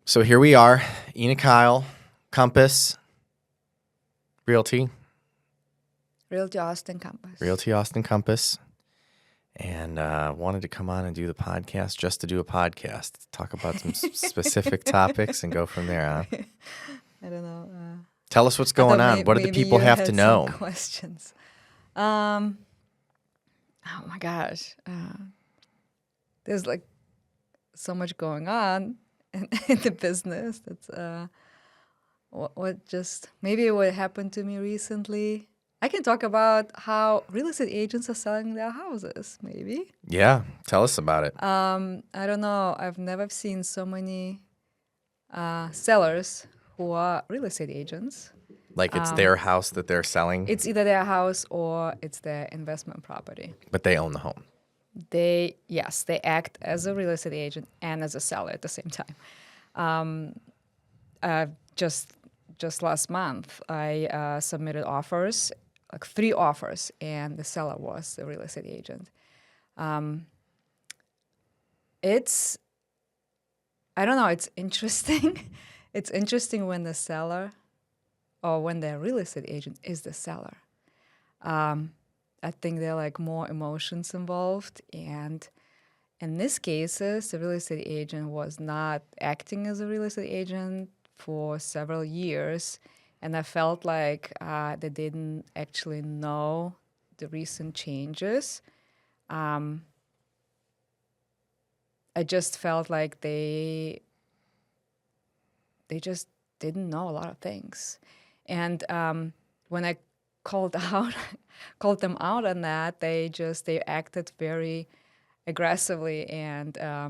So here we are, Ina Kail, Compass Realty, Realty Austin Compass. Realty Austin Compass, and wanted to come on and do the podcast just to do a podcast, talk about some specific topics and go from there, huh? I don't know. Tell us what's I thought going on. What do the maybe people you have had to know? some questions. Oh my gosh. There's like so much going on in the business. That's what just maybe what happened to me recently. I can talk about how real estate agents are selling their houses, maybe. Yeah, tell us about it. I don't know. I've never seen so many sellers who are real estate agents. Like it's their house that they're selling, It's either their house or it's their investment property. but they own the home. They act as a real estate agent and as a seller at the same time. Just last month, I submitted offers, like 3 offers, and the seller was the real estate agent. It's, I don't know, it's interesting. It's interesting when the seller or when the real estate agent is the seller. I think there are like more emotions involved, and in this cases, the real estate agent was not acting as a real estate agent for several years, and I felt like they didn't actually know the recent changes. I just felt like they just didn't know a lot of things, and when I called them out on that, they acted very aggressively, and I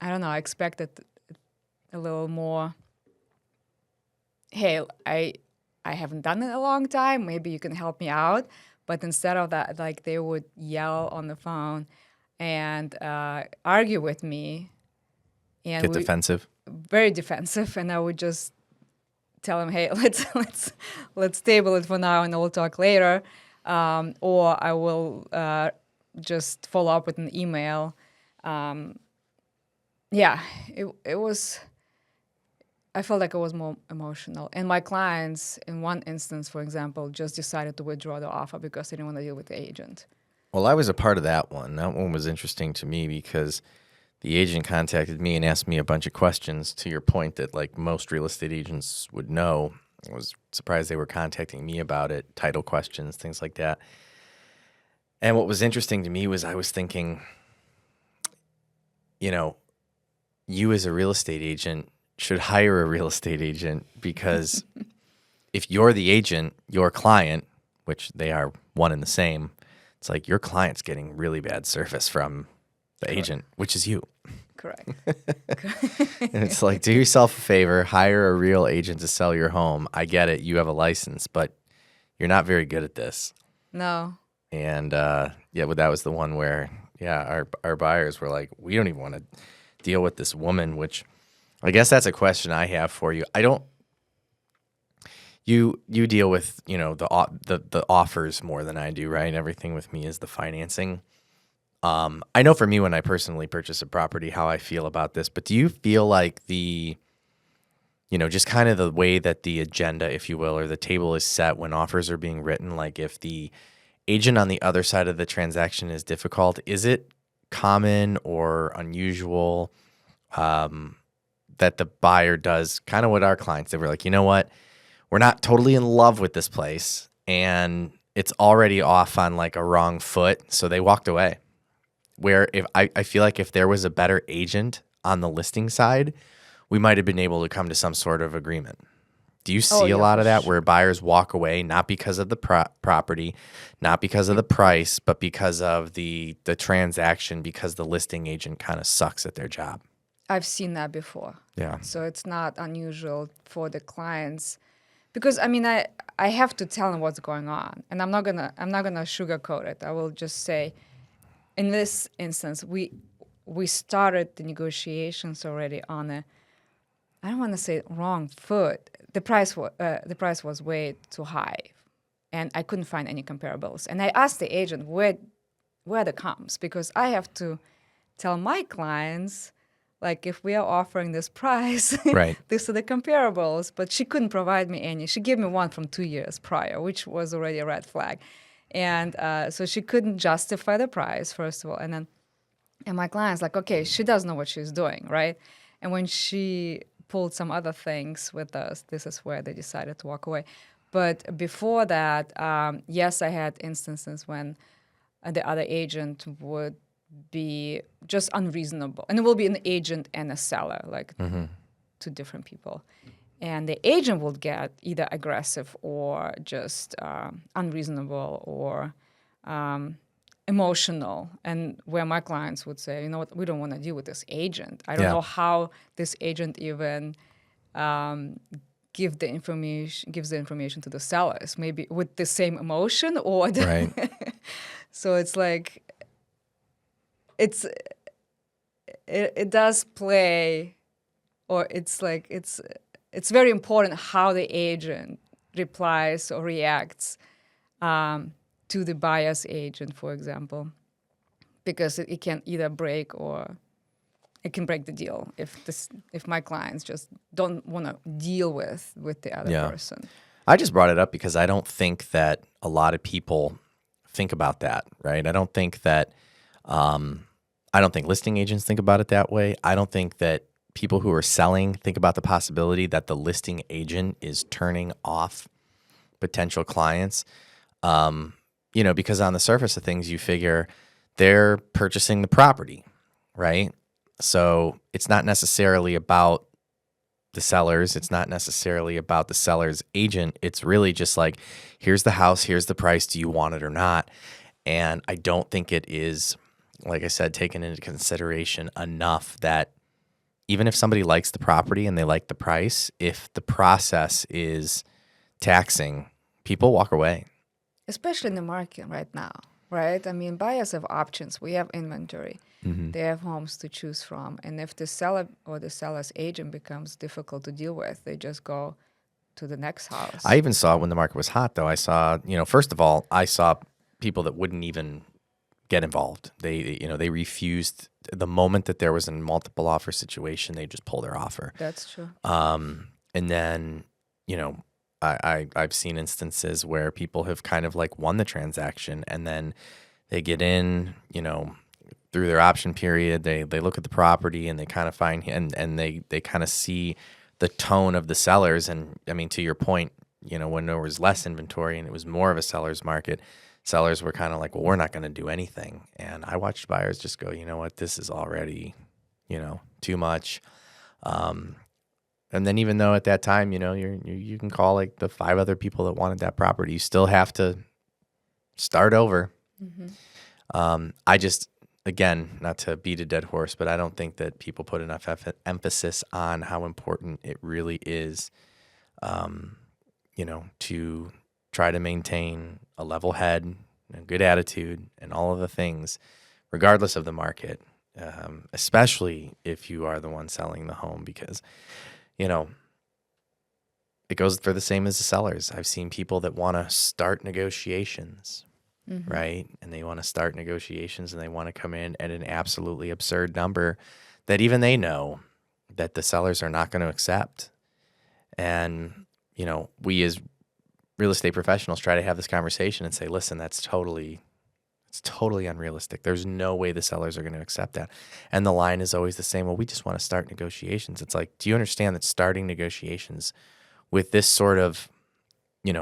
don't know, I expected a little more, hey, I haven't done it in a long time, maybe you can help me out. But instead of that, like, they would yell on the phone and argue with me, and Get defensive. very defensive, and I would just tell them, hey, let's table it for now and we'll talk later, or I will just follow up with an email. It was. I felt like it was more emotional, and my clients, in one instance, for example, just decided to withdraw the offer because they didn't want to deal with the agent. Well, I was a part of that one. That one was interesting to me because the agent contacted me and asked me a bunch of questions, to your point that like most real estate agents would know. I was surprised they were contacting me about it, title questions, things like that. And what was interesting to me was I was thinking, you as a real estate agent should hire a real estate agent, because if you're the agent, your client, which they are one and the same, it's like your client's getting really bad service from the agent, which is you. Correct. And it's like, do yourself a favor, hire a real agent to sell your home. I get it. You have a license, but you're not very good at this. No. And but that was the one where, our buyers were like, we don't even want to deal with this woman, which I guess that's a question I have for you. You deal with, the offers more than I do, right? Everything with me is the financing. I know for me, when I personally purchase a property, how I feel about this, but do you feel like just kind of the way that the agenda, if you will, or the table is set when offers are being written, like if the agent on the other side of the transaction is difficult, is it common or unusual that the buyer does kind of what our clients did? We're like, you know what? We're not totally in love with this place, and it's already off on like a wrong foot, so they walked away. Where if I feel like if there was a better agent on the listing side, we might have been able to come to some sort of agreement. Do you see a lot of that where buyers walk away not because of the property, not because of the price, but because of the transaction, because the listing agent kind of sucks at their job? I've seen that before. Yeah. So it's not unusual for the clients, because I have to tell them what's going on, and I'm not gonna sugarcoat it. I will just say, in this instance, we started the negotiations already on a, I don't want to say wrong foot. The price was way too high, and I couldn't find any comparables. And I asked the agent where the comps, because I have to tell my clients like if we are offering this price, Right. these are the comparables. But she couldn't provide me any. She gave me one from 2 years prior, which was already a red flag. And so she couldn't justify the price, first of all. And my client's like, okay, she doesn't know what she's doing, right? And when she pulled some other things with us, this is where they decided to walk away. But before that, yes, I had instances when the other agent would be just unreasonable. And it will be an agent and a seller, like two different people. And the agent would get either aggressive or just unreasonable or emotional. And where my clients would say, you know what, we don't want to deal with this agent. I don't Yeah. know how this agent even gives the information to the sellers, maybe with the same emotion or Right. So it's like it does play, or it's like it's very important how the agent replies or reacts to the buyer's agent, for example, because it can either break or it can break the deal if my clients just don't want to deal with the other Yeah. person. I just brought it up because I don't think that a lot of people think about that, right? I don't think listing agents think about it that way. I don't think that people who are selling think about the possibility that the listing agent is turning off potential clients. Because on the surface of things, you figure they're purchasing the property, right? So it's not necessarily about the sellers. It's not necessarily about the seller's agent. It's really just like, here's the house, here's the price. Do you want it or not? And I don't think it is, like I said, taken into consideration enough that even if somebody likes the property and they like the price, if the process is taxing, people walk away. Especially in the market right now, right? I mean, buyers have options. We have inventory. They have homes to choose from. And if the seller or the seller's agent becomes difficult to deal with, they just go to the next house. I even saw when the market was hot, though. I saw, first of all, I saw people that wouldn't even get involved. They refused the moment that there was a multiple offer situation. They just pull their offer. That's true. And then, I've seen instances where people have kind of like won the transaction, and then they get in, through their option period. They look at the property and they kind of find and they kind of see the tone of the sellers. And I mean, to your point, when there was less inventory and it was more of a seller's market, sellers were kind of like, well, we're not going to do anything. And I watched buyers just go, you know what, this is already, too much. And then even though at that time, you can call like the 5 other people that wanted that property, you still have to start over. I just, again, not to beat a dead horse, but I don't think that people put enough emphasis on how important it really is, to try to maintain a level head, a good attitude, and all of the things, regardless of the market, especially if you are the one selling the home, because it goes for the same as the sellers. I've seen people that want to start negotiations, right? And they want to start negotiations and they want to come in at an absolutely absurd number that even they know that the sellers are not going to accept. And, we as real estate professionals try to have this conversation and say, listen, it's totally unrealistic. There's no way the sellers are going to accept that. And the line is always the same. Well, we just want to start negotiations. It's like, do you understand that starting negotiations with this sort of,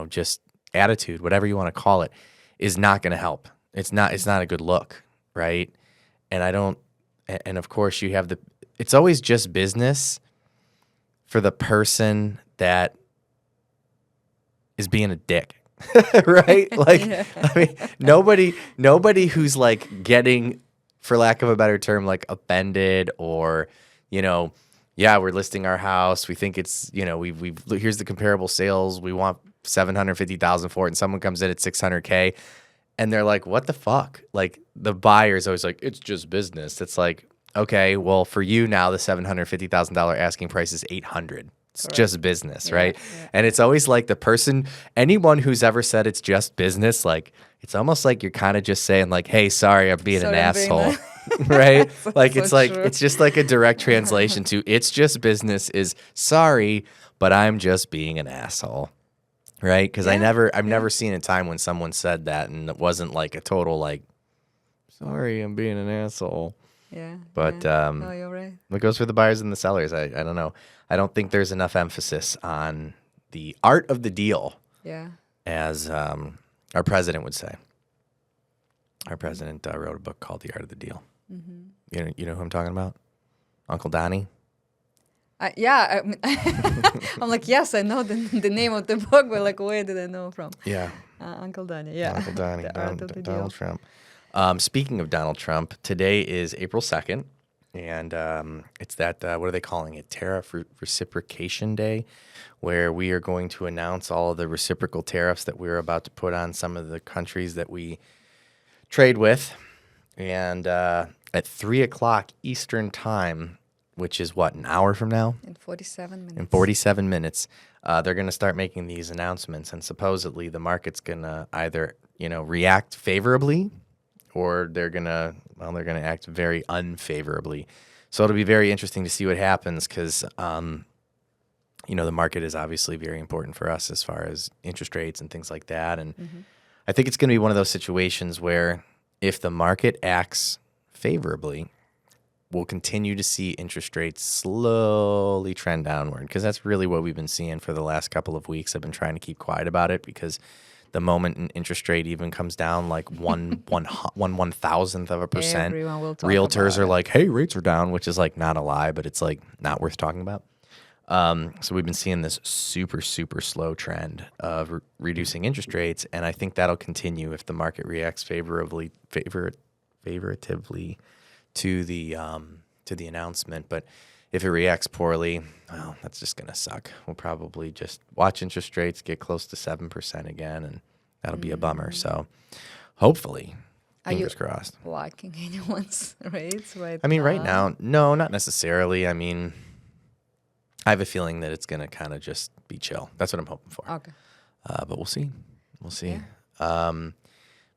just attitude, whatever you want to call it, is not going to help. It's not a good look, right? And of course you have it's always just business for the person that is being a dick. Right? Like, I mean, nobody who's like getting, for lack of a better term, like offended or, yeah, we're listing our house. We think it's, here's the comparable sales. We want 750,000 for it. And someone comes in at 600K and they're like, what the fuck? Like the buyer's always like, it's just business. It's like, okay, well for you now, the $750,000 asking price is 800. It's Correct. just business, right? Yeah. And it's always like anyone who's ever said it's just business, like it's almost like you're kind of just saying like, hey, sorry, I'm being an asshole. right? Like so it's like true. it's just like a direct translation to it's just business is sorry, but I'm just being an asshole. Right? Because Yeah, I've yeah, never seen a time when someone said that and it wasn't like a total like, sorry, I'm being an asshole. yeah, yeah. But No, you're right. it goes for the buyers and the sellers. I don't know. I don't think there's enough emphasis on the art of the deal, Yeah. as our president would say. Our president wrote a book called The Art of the Deal. You know who I'm talking about? Uncle Donnie. Yeah, I mean, I'm like, yes, I know the name of the book, but like, where did I know from? Yeah, Uncle Danny, yeah. Uncle Donnie, The Art of the Donald Deal. Trump. Speaking of Donald Trump, today is April 2nd, and it's that, what are they calling it? Tariff Reciprocation Day, where we are going to announce all of the reciprocal tariffs that we're about to put on some of the countries that we trade with. And at 3 o'clock Eastern Time, which is what, an hour from now? In 47 minutes. In 47 minutes, they're going to start making these announcements, and supposedly the market's going to either, react favorably, or they're going to act very unfavorably. So it'll be very interesting to see what happens because, the market is obviously very important for us as far as interest rates and things like that. And I think it's going to be one of those situations where if the market acts favorably, we'll continue to see interest rates slowly trend downward because that's really what we've been seeing for the last couple of weeks. I've been trying to keep quiet about it because the moment an interest rate even comes down like one thousandth of a percent, Everyone will talk realtors about are it. like, "Hey, rates are down," which is like not a lie, but it's like not worth talking about. So we've been seeing this super, super slow trend of reducing interest rates, and I think that'll continue if the market reacts favorably to the announcement. But if it reacts poorly, well, that's just gonna suck. We'll probably just watch interest rates get close to 7% again, and that'll be a bummer. So hopefully, Are you fingers crossed. blocking anyone's rates right I mean, right now, no, not necessarily. I mean, I have a feeling that it's gonna kind of just be chill. That's what I'm hoping for. Okay. But we'll see. We'll see. Yeah.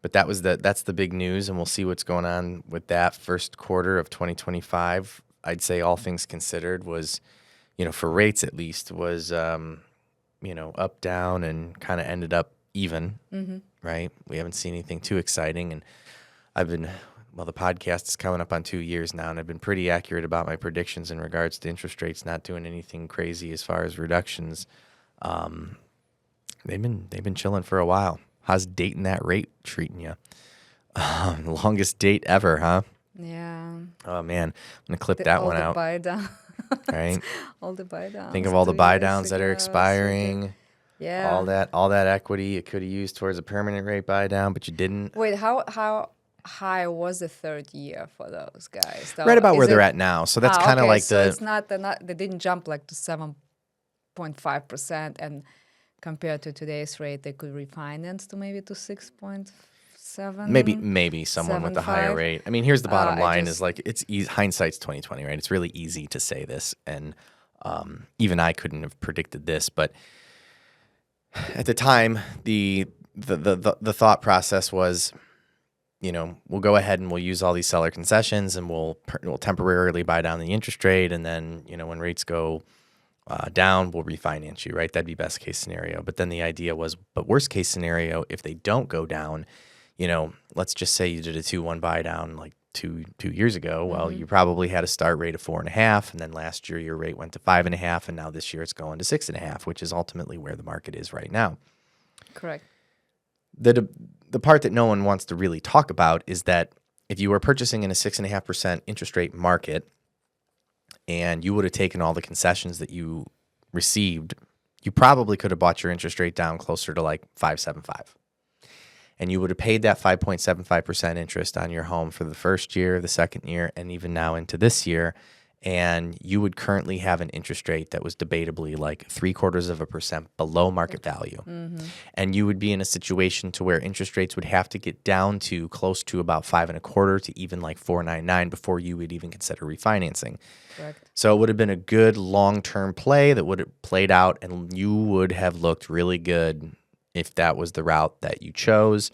But that's the big news, and we'll see what's going on with that first quarter of 2025. I'd say all things considered was, for rates at least, was, up, down, and kind of ended up even, right? We haven't seen anything too exciting. And the podcast is coming up on 2 years now, and I've been pretty accurate about my predictions in regards to interest rates not doing anything crazy as far as reductions. They've been chilling for a while. How's dating that rate treating you? Longest date ever, huh? Yeah. Oh man, I'm gonna clip that one out. Buy down. Right? All the buy downs. Think of all the 2 buy years downs that are ago, expiring. Yeah. All that equity you could have used towards a permanent rate buy down, but you didn't. Wait, how high was the third year for those guys? Right about where they're at now. So that's kind of okay, like so it's not they didn't jump like to 7.5%, and compared to today's rate, they could refinance to maybe to 6.7. maybe someone with a higher 7.5. rate. I mean, here's the bottom I line: just- is like it's hindsight's 2020, right? It's really easy to say this, and even I couldn't have predicted this, but at the time, the thought process was, we'll go ahead and we'll use all these seller concessions, and we'll temporarily buy down the interest rate, and then when rates go down, we'll refinance you, right? That'd be best case scenario. But then the idea was, but worst case scenario, if they don't go down, let's just say you did a 2-1 buy down like two years ago. Well, you probably had a start rate of 4.5, and then last year your rate went to 5.5, and now this year it's going to 6.5, which is ultimately where the market is right now. Correct. The part that no one wants to really talk about is that if you were purchasing in a 6.5% interest rate market, and you would have taken all the concessions that you received, you probably could have bought your interest rate down closer to like 5.75. And you would have paid that 5.75% interest on your home for the first year, the second year, and even now into this year. And you would currently have an interest rate that was debatably like 0.75% below market value. And you would be in a situation to where interest rates would have to get down to close to about 5.25 to even like 4.99 before you would even consider refinancing. Correct. So it would have been a good long-term play that would have played out, and you would have looked really good if that was the route that you chose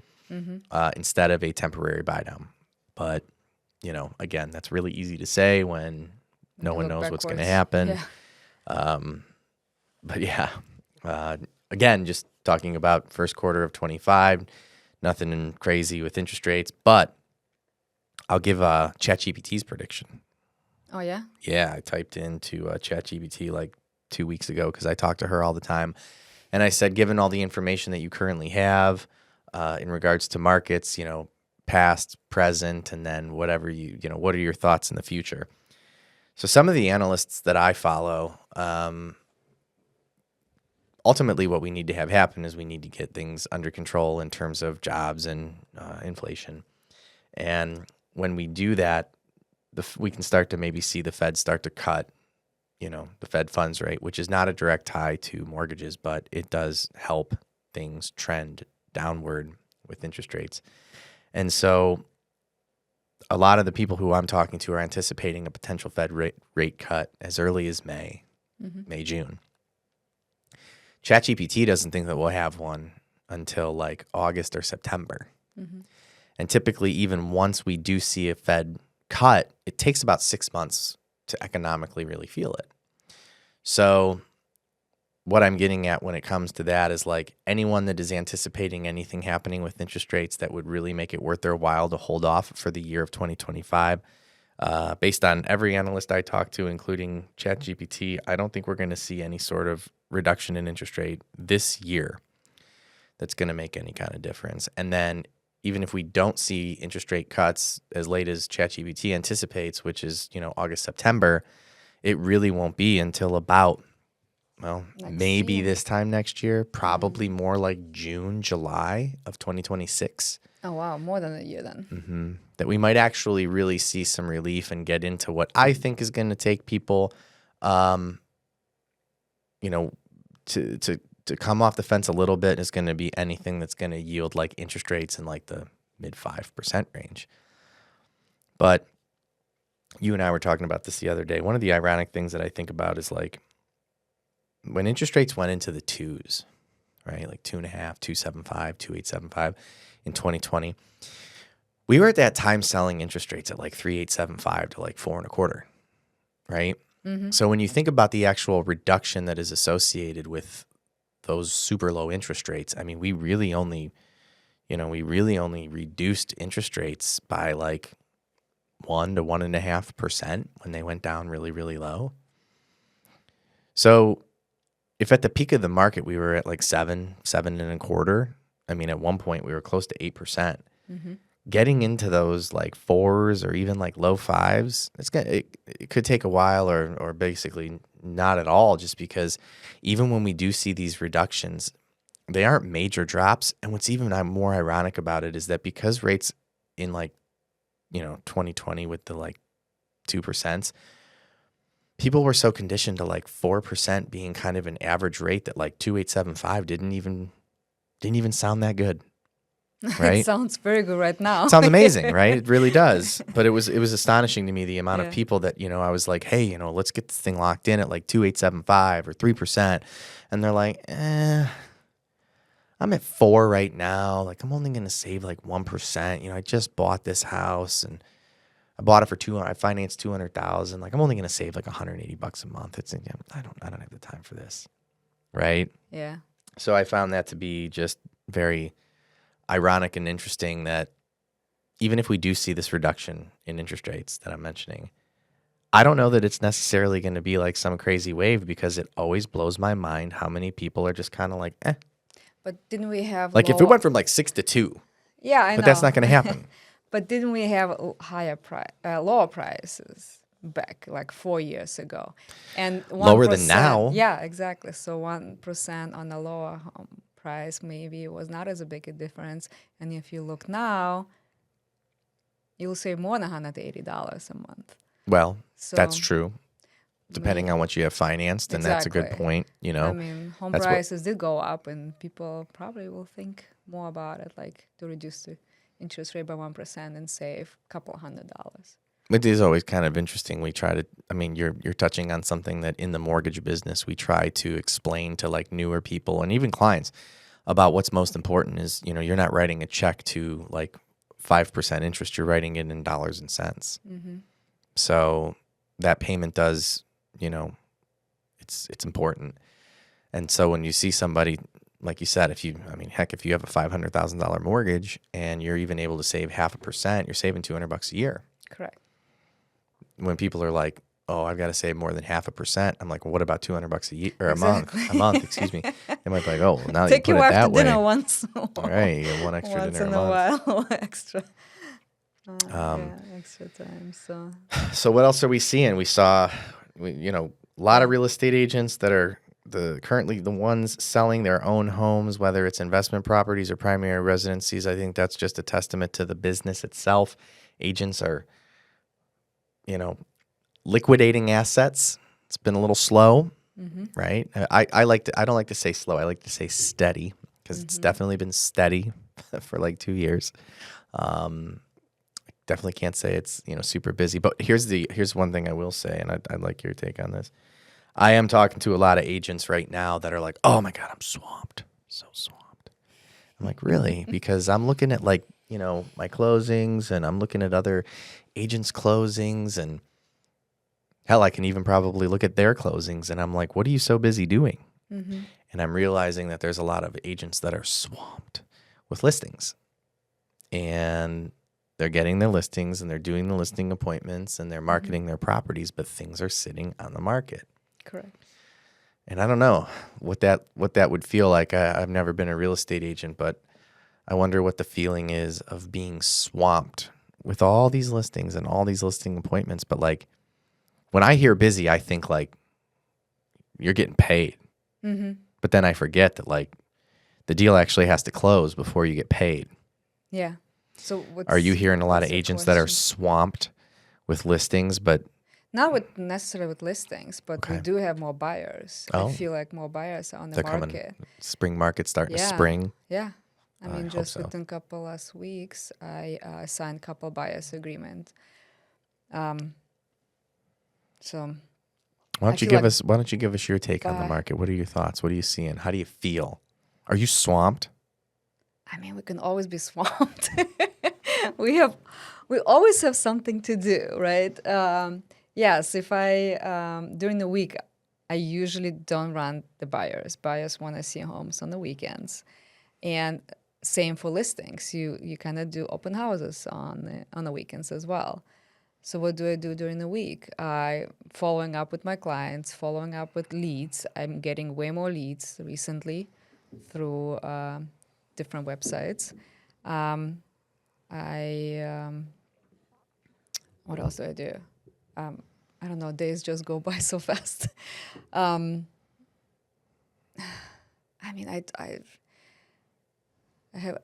instead of a temporary buy down. But again, that's really easy to say when no You one look knows what's going to backwards. happen. Yeah. But yeah, again, just talking about first quarter of 25, nothing crazy with interest rates, but I'll give ChatGPT's prediction. Oh yeah. Yeah, I typed into ChatGPT like 2 weeks ago because I talk to her all the time. And I said, given all the information that you currently have in regards to markets, past, present, and then whatever what are your thoughts in the future? So some of the analysts that I follow, ultimately what we need to have happen is we need to get things under control in terms of jobs and inflation. And when we do that, we can start to maybe see the Fed start to cut, the Fed funds rate, which is not a direct tie to mortgages, but it does help things trend downward with interest rates. And so a lot of the people who I'm talking to are anticipating a potential Fed rate cut as early as May, June. ChatGPT doesn't think that we'll have one until like August or September. And typically, even once we do see a Fed cut, it takes about 6 months to economically really feel it. So what I'm getting at when it comes to that is like anyone that is anticipating anything happening with interest rates that would really make it worth their while to hold off for the year of 2025, based on every analyst I talk to, including ChatGPT, I don't think we're going to see any sort of reduction in interest rate this year that's going to make any kind of difference. And then even if we don't see interest rate cuts as late as ChatGPT anticipates, which is, August, September, it really won't be until about, maybe this time next year, probably more like June, July of 2026. Oh wow, more than a year then. That we might actually really see some relief and get into what I think is going to take people, to come off the fence a little bit is going to be anything that's going to yield like interest rates in like the mid 5% range. But you and I were talking about this the other day. One of the ironic things that I think about is like when interest rates went into the twos, right? Like 2.5, 2.75, 2.875 in 2020. We were at that time selling interest rates at like 3.875 to like 4.25, right? So when you think about the actual reduction that is associated with those super low interest rates, I mean, we really only reduced interest rates by like 1 to 1.5% when they went down really, really low. So if at the peak of the market we were at like 7.25, I mean, at one point we were close to 8%. Getting into those like 4s or even like low 5s, it could take a while or basically not at all, just because even when we do see these reductions, they aren't major drops. And what's even more ironic about it is that because rates in like 2020 with the like 2%, people were so conditioned to like 4% being kind of an average rate that like 2.875 didn't even sound that good. Right? It sounds very good right now. It sounds amazing, right? It really does. But it was astonishing to me the amount of Yeah. people that, I was like, hey, let's get this thing locked in at like 2.875 or 3%. And they're like, I'm at 4 right now. Like, I'm only going to save like 1%. I just bought this house and I bought it for $200. I financed $200,000. Like, I'm only going to save like $180 a month. I don't have the time for this. Right? Yeah. So I found that to be just very ironic and interesting that even if we do see this reduction in interest rates that I'm mentioning, I don't know that it's necessarily going to be like some crazy wave, because it always blows my mind how many people are just kind of like, But didn't we have like if it went from like 6 to 2, Yeah, I know. but that's not going to happen. But didn't we have lower prices back like 4 years ago? And 1%, Lower than now. Yeah, exactly. So 1% on the lower home price maybe was not as a big a difference. And if you look now, you'll save more than $180 a month. Well, So that's true. Depending on what you have financed, and that's a good Exactly. point. I mean, home that's what- prices did go up, and people probably will think more about it, like to reduce the interest rate by 1% and save a couple $100. It is always kind of interesting. We try to, you're touching on something that in the mortgage business, we try to explain to like newer people and even clients about what's most important is, you're not writing a check to like 5% interest, you're writing it in dollars and cents. Mm-hmm. So that payment does, it's important. And so when you see somebody, like you said, if you have a $500,000 mortgage and you're even able to save 0.5%, you're saving $200 a year. Correct. When people are like, "Oh, I've got to save more than 0.5%," I'm like, "Well, what about $200 a year or Exactly. a month? Excuse me." They might be like, "Oh, well, now that Take you your put it wife to that way, dinner once. all right, you get one extra Once dinner in a a month." while, extra. Extra time. So So what else are we seeing? We saw, a lot of real estate agents that are currently the ones selling their own homes, whether it's investment properties or primary residencies. I think that's just a testament to the business itself. Agents are, liquidating assets. It's been a little slow, right? I don't like to say slow. I like to say steady because it's definitely been steady for like 2 years. Definitely can't say it's super busy. But here's one thing I will say, and I'd like your take on this. I am talking to a lot of agents right now that are like, "Oh my God, I'm swamped, so swamped." I'm like, really? Because I'm looking at my closings, and I'm looking at other agents' closings, and hell, I can even probably look at their closings, and I'm like, "What are you so busy doing?" And I'm realizing that there's a lot of agents that are swamped with listings, and they're getting their listings, and they're doing the listing appointments, and they're marketing their properties, but things are sitting on the market. correct. And I don't know what that would feel like. I've never been a real estate agent, but I wonder what the feeling is of being swamped with all these listings and all these listing appointments. But like when I hear busy, I think like you're getting paid. But then I forget that like the deal actually has to close before you get paid. Yeah. So Are you hearing a lot of what's the agents that are question? swamped with listings, but Not necessarily with listings, but we okay. do have more buyers. I Oh, feel like more buyers are on the they're coming. market. Spring market starting Yeah. spring. Yeah. I I mean, hope just so. within couple last weeks, I signed couple buyers agreement. So Why I don't you feel give like us your take on the market? What are your thoughts? What are you seeing? How do you feel? Are you swamped? I mean, we can always be swamped. We always have something to do, right? Yes, if I during the week, I usually don't run the buyers. Buyers want to see homes on the weekends, and same for listings. You kind of do open houses on the weekends as well. So what do I do during the week? I following up with my clients, following up with leads. I'm getting way more leads recently through different websites. I what else do I do? I don't know. Days just go by so fast. I mean,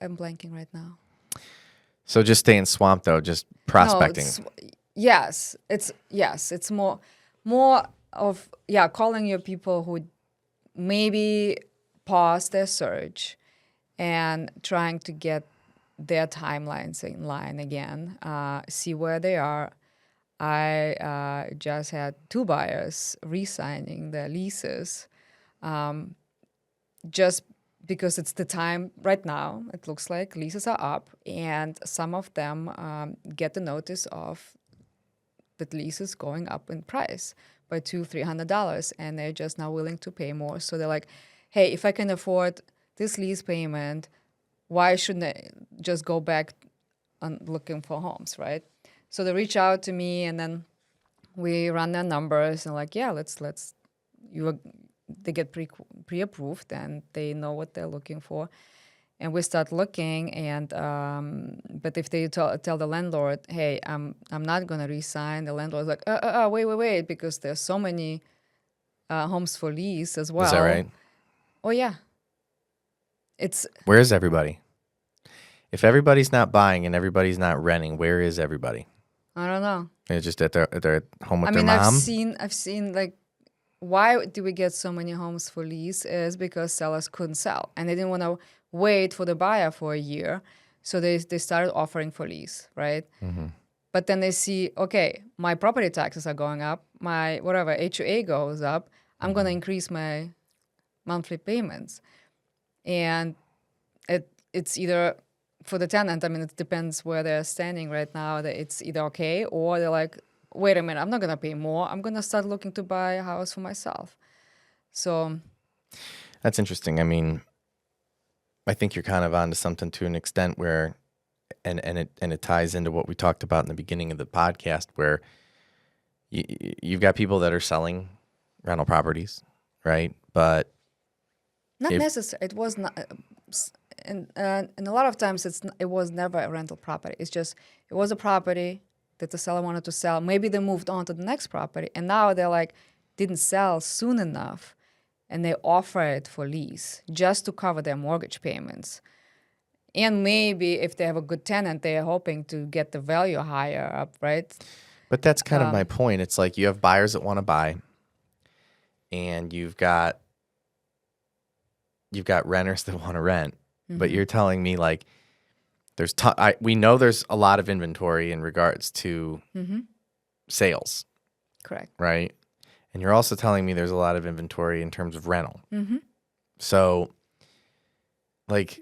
I'm blanking right now. So just staying swamped though, just prospecting. No, it's more of calling your people who maybe pause their search and trying to get their timelines in line again, see where they are. I just had 2 buyers re-signing their leases just because it's the time right now. It looks like leases are up, and some of them get the notice of the leases going up in price by $200-$300, and they're just not willing to pay more. So they're like, "Hey, if I can afford this lease payment, why shouldn't I just go back on looking for homes, right?" So they reach out to me, and then we run their numbers, and like, yeah, let's they get pre-approved, and they know what they're looking for, and we start looking. And but if they tell the landlord, "Hey, I'm not gonna re-sign," the landlord's like, wait, because there's so many homes for lease as well. Is that right? Oh yeah, it's Where is everybody? If everybody's not buying and everybody's not renting, where is everybody? I don't know. They're just at their home with I their mean, mom. I've seen like, why do we get so many homes for lease is because sellers couldn't sell, and they didn't want to wait for the buyer for a year, so they started offering for lease, right? But then they see, okay, my property taxes are going up, my whatever HOA goes up, I'm going to increase my monthly payments, and it's either for the tenant, I mean, it depends where they're standing right now. That it's either okay or they're like, wait a minute, I'm not gonna pay more. I'm gonna start looking to buy a house for myself. So That's interesting. I mean, I think you're kind of onto something to an extent where, and it ties into what we talked about in the beginning of the podcast, where you've got people that are selling rental properties, right? But not if necessary. It was not, and a lot of times it was never a rental property. It's just it was a property that the seller wanted to sell. Maybe they moved on to the next property, and now they're like didn't sell soon enough, and they offer it for lease just to cover their mortgage payments. And maybe if they have a good tenant, they are hoping to get the value higher up, right? but that's kind of my point. It's like you have buyers that want to buy, and you've got renters that want to rent. But you're telling me like there's we know there's a lot of inventory in regards to sales, Correct. right? And you're also telling me there's a lot of inventory in terms of rental. So, like,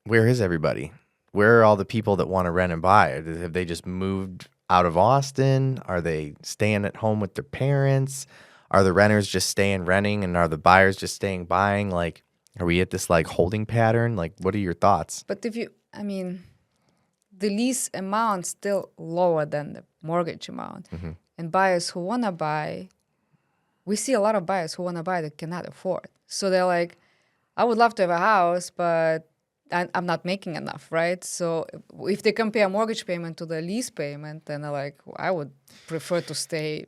where is everybody? Where are all the people that want to rent and buy? Have they just moved out of Austin? Are they staying at home with their parents? Are the renters just staying renting, and are the buyers just staying buying? Like, are we at this like holding pattern? Like, what are your thoughts? But I mean, the lease amount still lower than the mortgage amount. And buyers who want to buy, we see a lot of buyers who want to buy that cannot afford. So they're like, I would love to have a house, but I'm not making enough, right? So if they compare mortgage payment to the lease payment, then they're like, I would prefer to stay.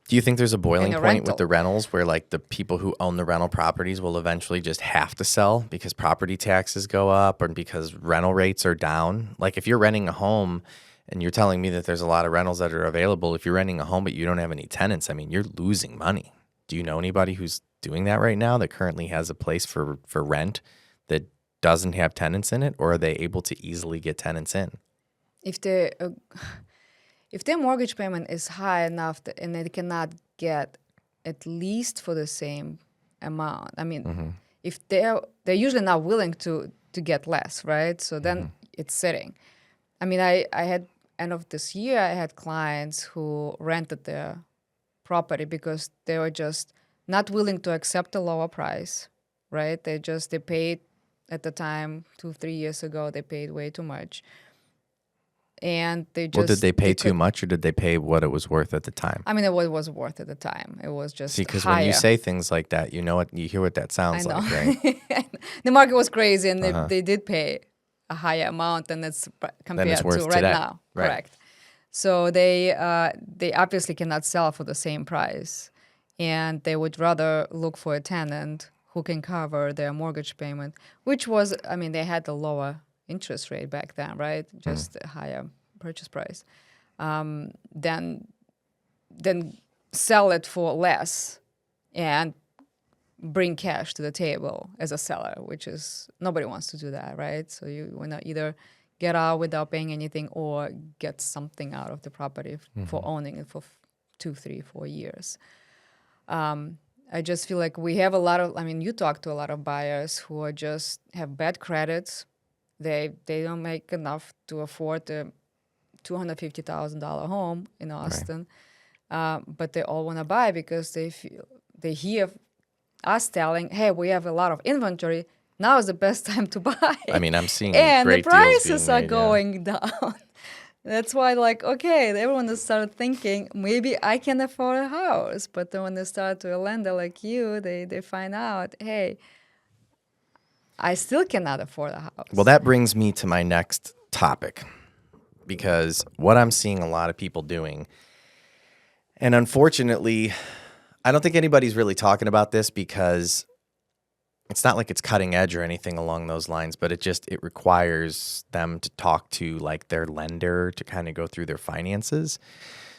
Do you think there's a boiling In a point with rental. the rentals where like the people who own the rental properties will eventually just have to sell because property taxes go up or because rental rates are down? Like if you're renting a home and you're telling me that there's a lot of rentals that are available, if you're renting a home but you don't have any tenants, I mean, you're losing money. Do you know anybody who's doing that right now that currently has a place for rent that doesn't have tenants in it, or are they able to easily get tenants in? If they if their mortgage payment is high enough and they cannot get at least for the same amount, I mean, if they're usually not willing to get less, right? So then it's sitting. I mean, I had end of this year, I had clients who rented their property because they were just not willing to accept a lower price, right? They paid at the time 2-3 years ago, they paid way too much. And they just... Well, did they pay too much or did they pay what it was worth at the time? I mean, it was worth at the time. It was just See, because higher. when you say things like that, you know what, you hear what that sounds like, right? The market was crazy, and they did pay a higher amount than it's compared to right today. now. Right. Correct. So they obviously cannot sell for the same price, and they would rather look for a tenant who can cover their mortgage payment, which was, I mean, they had the lower interest rate back then, right? Just a higher purchase price. Then sell it for less and bring cash to the table as a seller, which is, nobody wants to do that, right? So you want to either get out without paying anything or get something out of the property for owning it for 2, 3, 4 years. I just feel like we have a lot of, I mean, you talk to a lot of buyers who are just have bad credits. They don't make enough to afford a $250,000 home in Austin, but they all want to buy because they hear us telling, "Hey, we have a lot of inventory. Now is the best time to buy." I mean, I'm seeing and great the deals prices being are made, going down. That's why, like, okay, everyone has started thinking maybe I can afford a house. But then when they start to a lender like you, they find out, hey, I still cannot afford a house. Well, that brings me to my next topic, because what I'm seeing a lot of people doing, and unfortunately, I don't think anybody's really talking about this because it's not like it's cutting edge or anything along those lines, but it requires them to talk to like their lender to kind of go through their finances.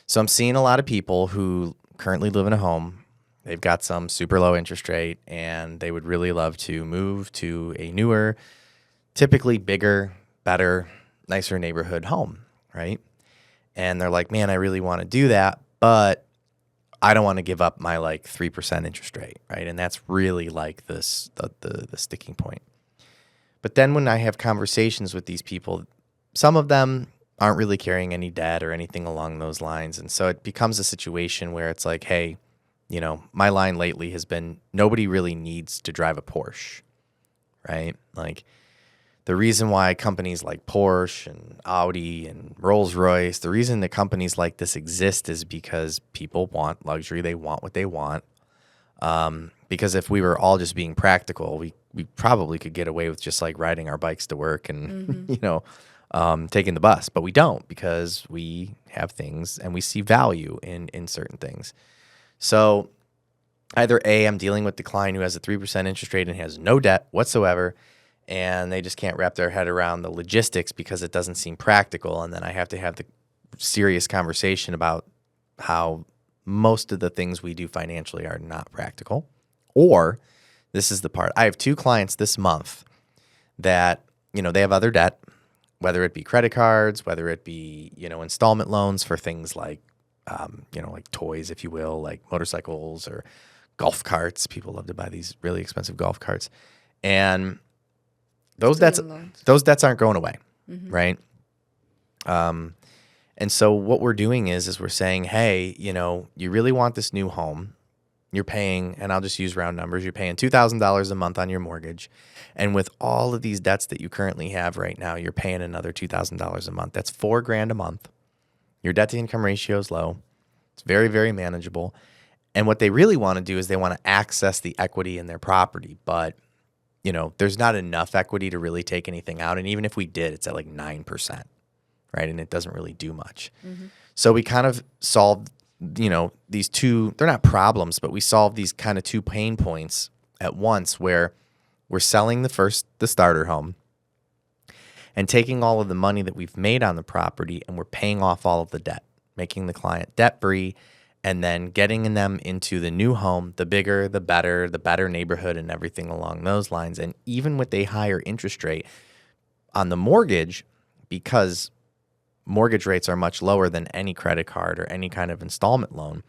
So I'm seeing a lot of people who currently live in a home. They've got some super low interest rate and they would really love to move to a newer, typically bigger, better, nicer neighborhood home, right? And they're like, man, I really want to do that, but I don't want to give up my like 3% interest rate, right? And that's really like the sticking point. But then when I have conversations with these people, some of them aren't really carrying any debt or anything along those lines. And so it becomes a situation where it's like, hey, my line lately has been nobody really needs to drive a Porsche, right? Like the reason why companies like Porsche and Audi and Rolls-Royce, the reason that companies like this exist is because people want luxury. They want what they want. Because if we were all just being practical, we probably could get away with just like riding our bikes to work and, taking the bus. But we don't because we have things and we see value in certain things. So either A, I'm dealing with the client who has a 3% interest rate and has no debt whatsoever, and they just can't wrap their head around the logistics because it doesn't seem practical. And then I have to have the serious conversation about how most of the things we do financially are not practical. Or this is the part. I have 2 clients this month that, they have other debt, whether it be credit cards, whether it be, installment loans for things like, like toys, if you will, like motorcycles or golf carts. People love to buy these really expensive golf carts. And those debts aren't going away, right? And so what we're doing is we're saying, hey, you really want this new home. You're paying, and I'll just use round numbers, you're paying $2,000 a month on your mortgage. And with all of these debts that you currently have right now, you're paying another $2,000 a month. That's $4,000 a month. Your debt to income ratio is low. It's very, very manageable. And what they really want to do is they want to access the equity in their property. But, there's not enough equity to really take anything out. And even if we did, it's at like 9%, right? And it doesn't really do much. So we kind of solved, these two, they're not problems, but we solved these kind of 2 pain points at once where we're selling the starter home and taking all of the money that we've made on the property and we're paying off all of the debt, making the client debt free, and then getting them into the new home, the bigger, the better neighborhood and everything along those lines. And even with a higher interest rate on the mortgage, because mortgage rates are much lower than any credit card or any kind of installment loan,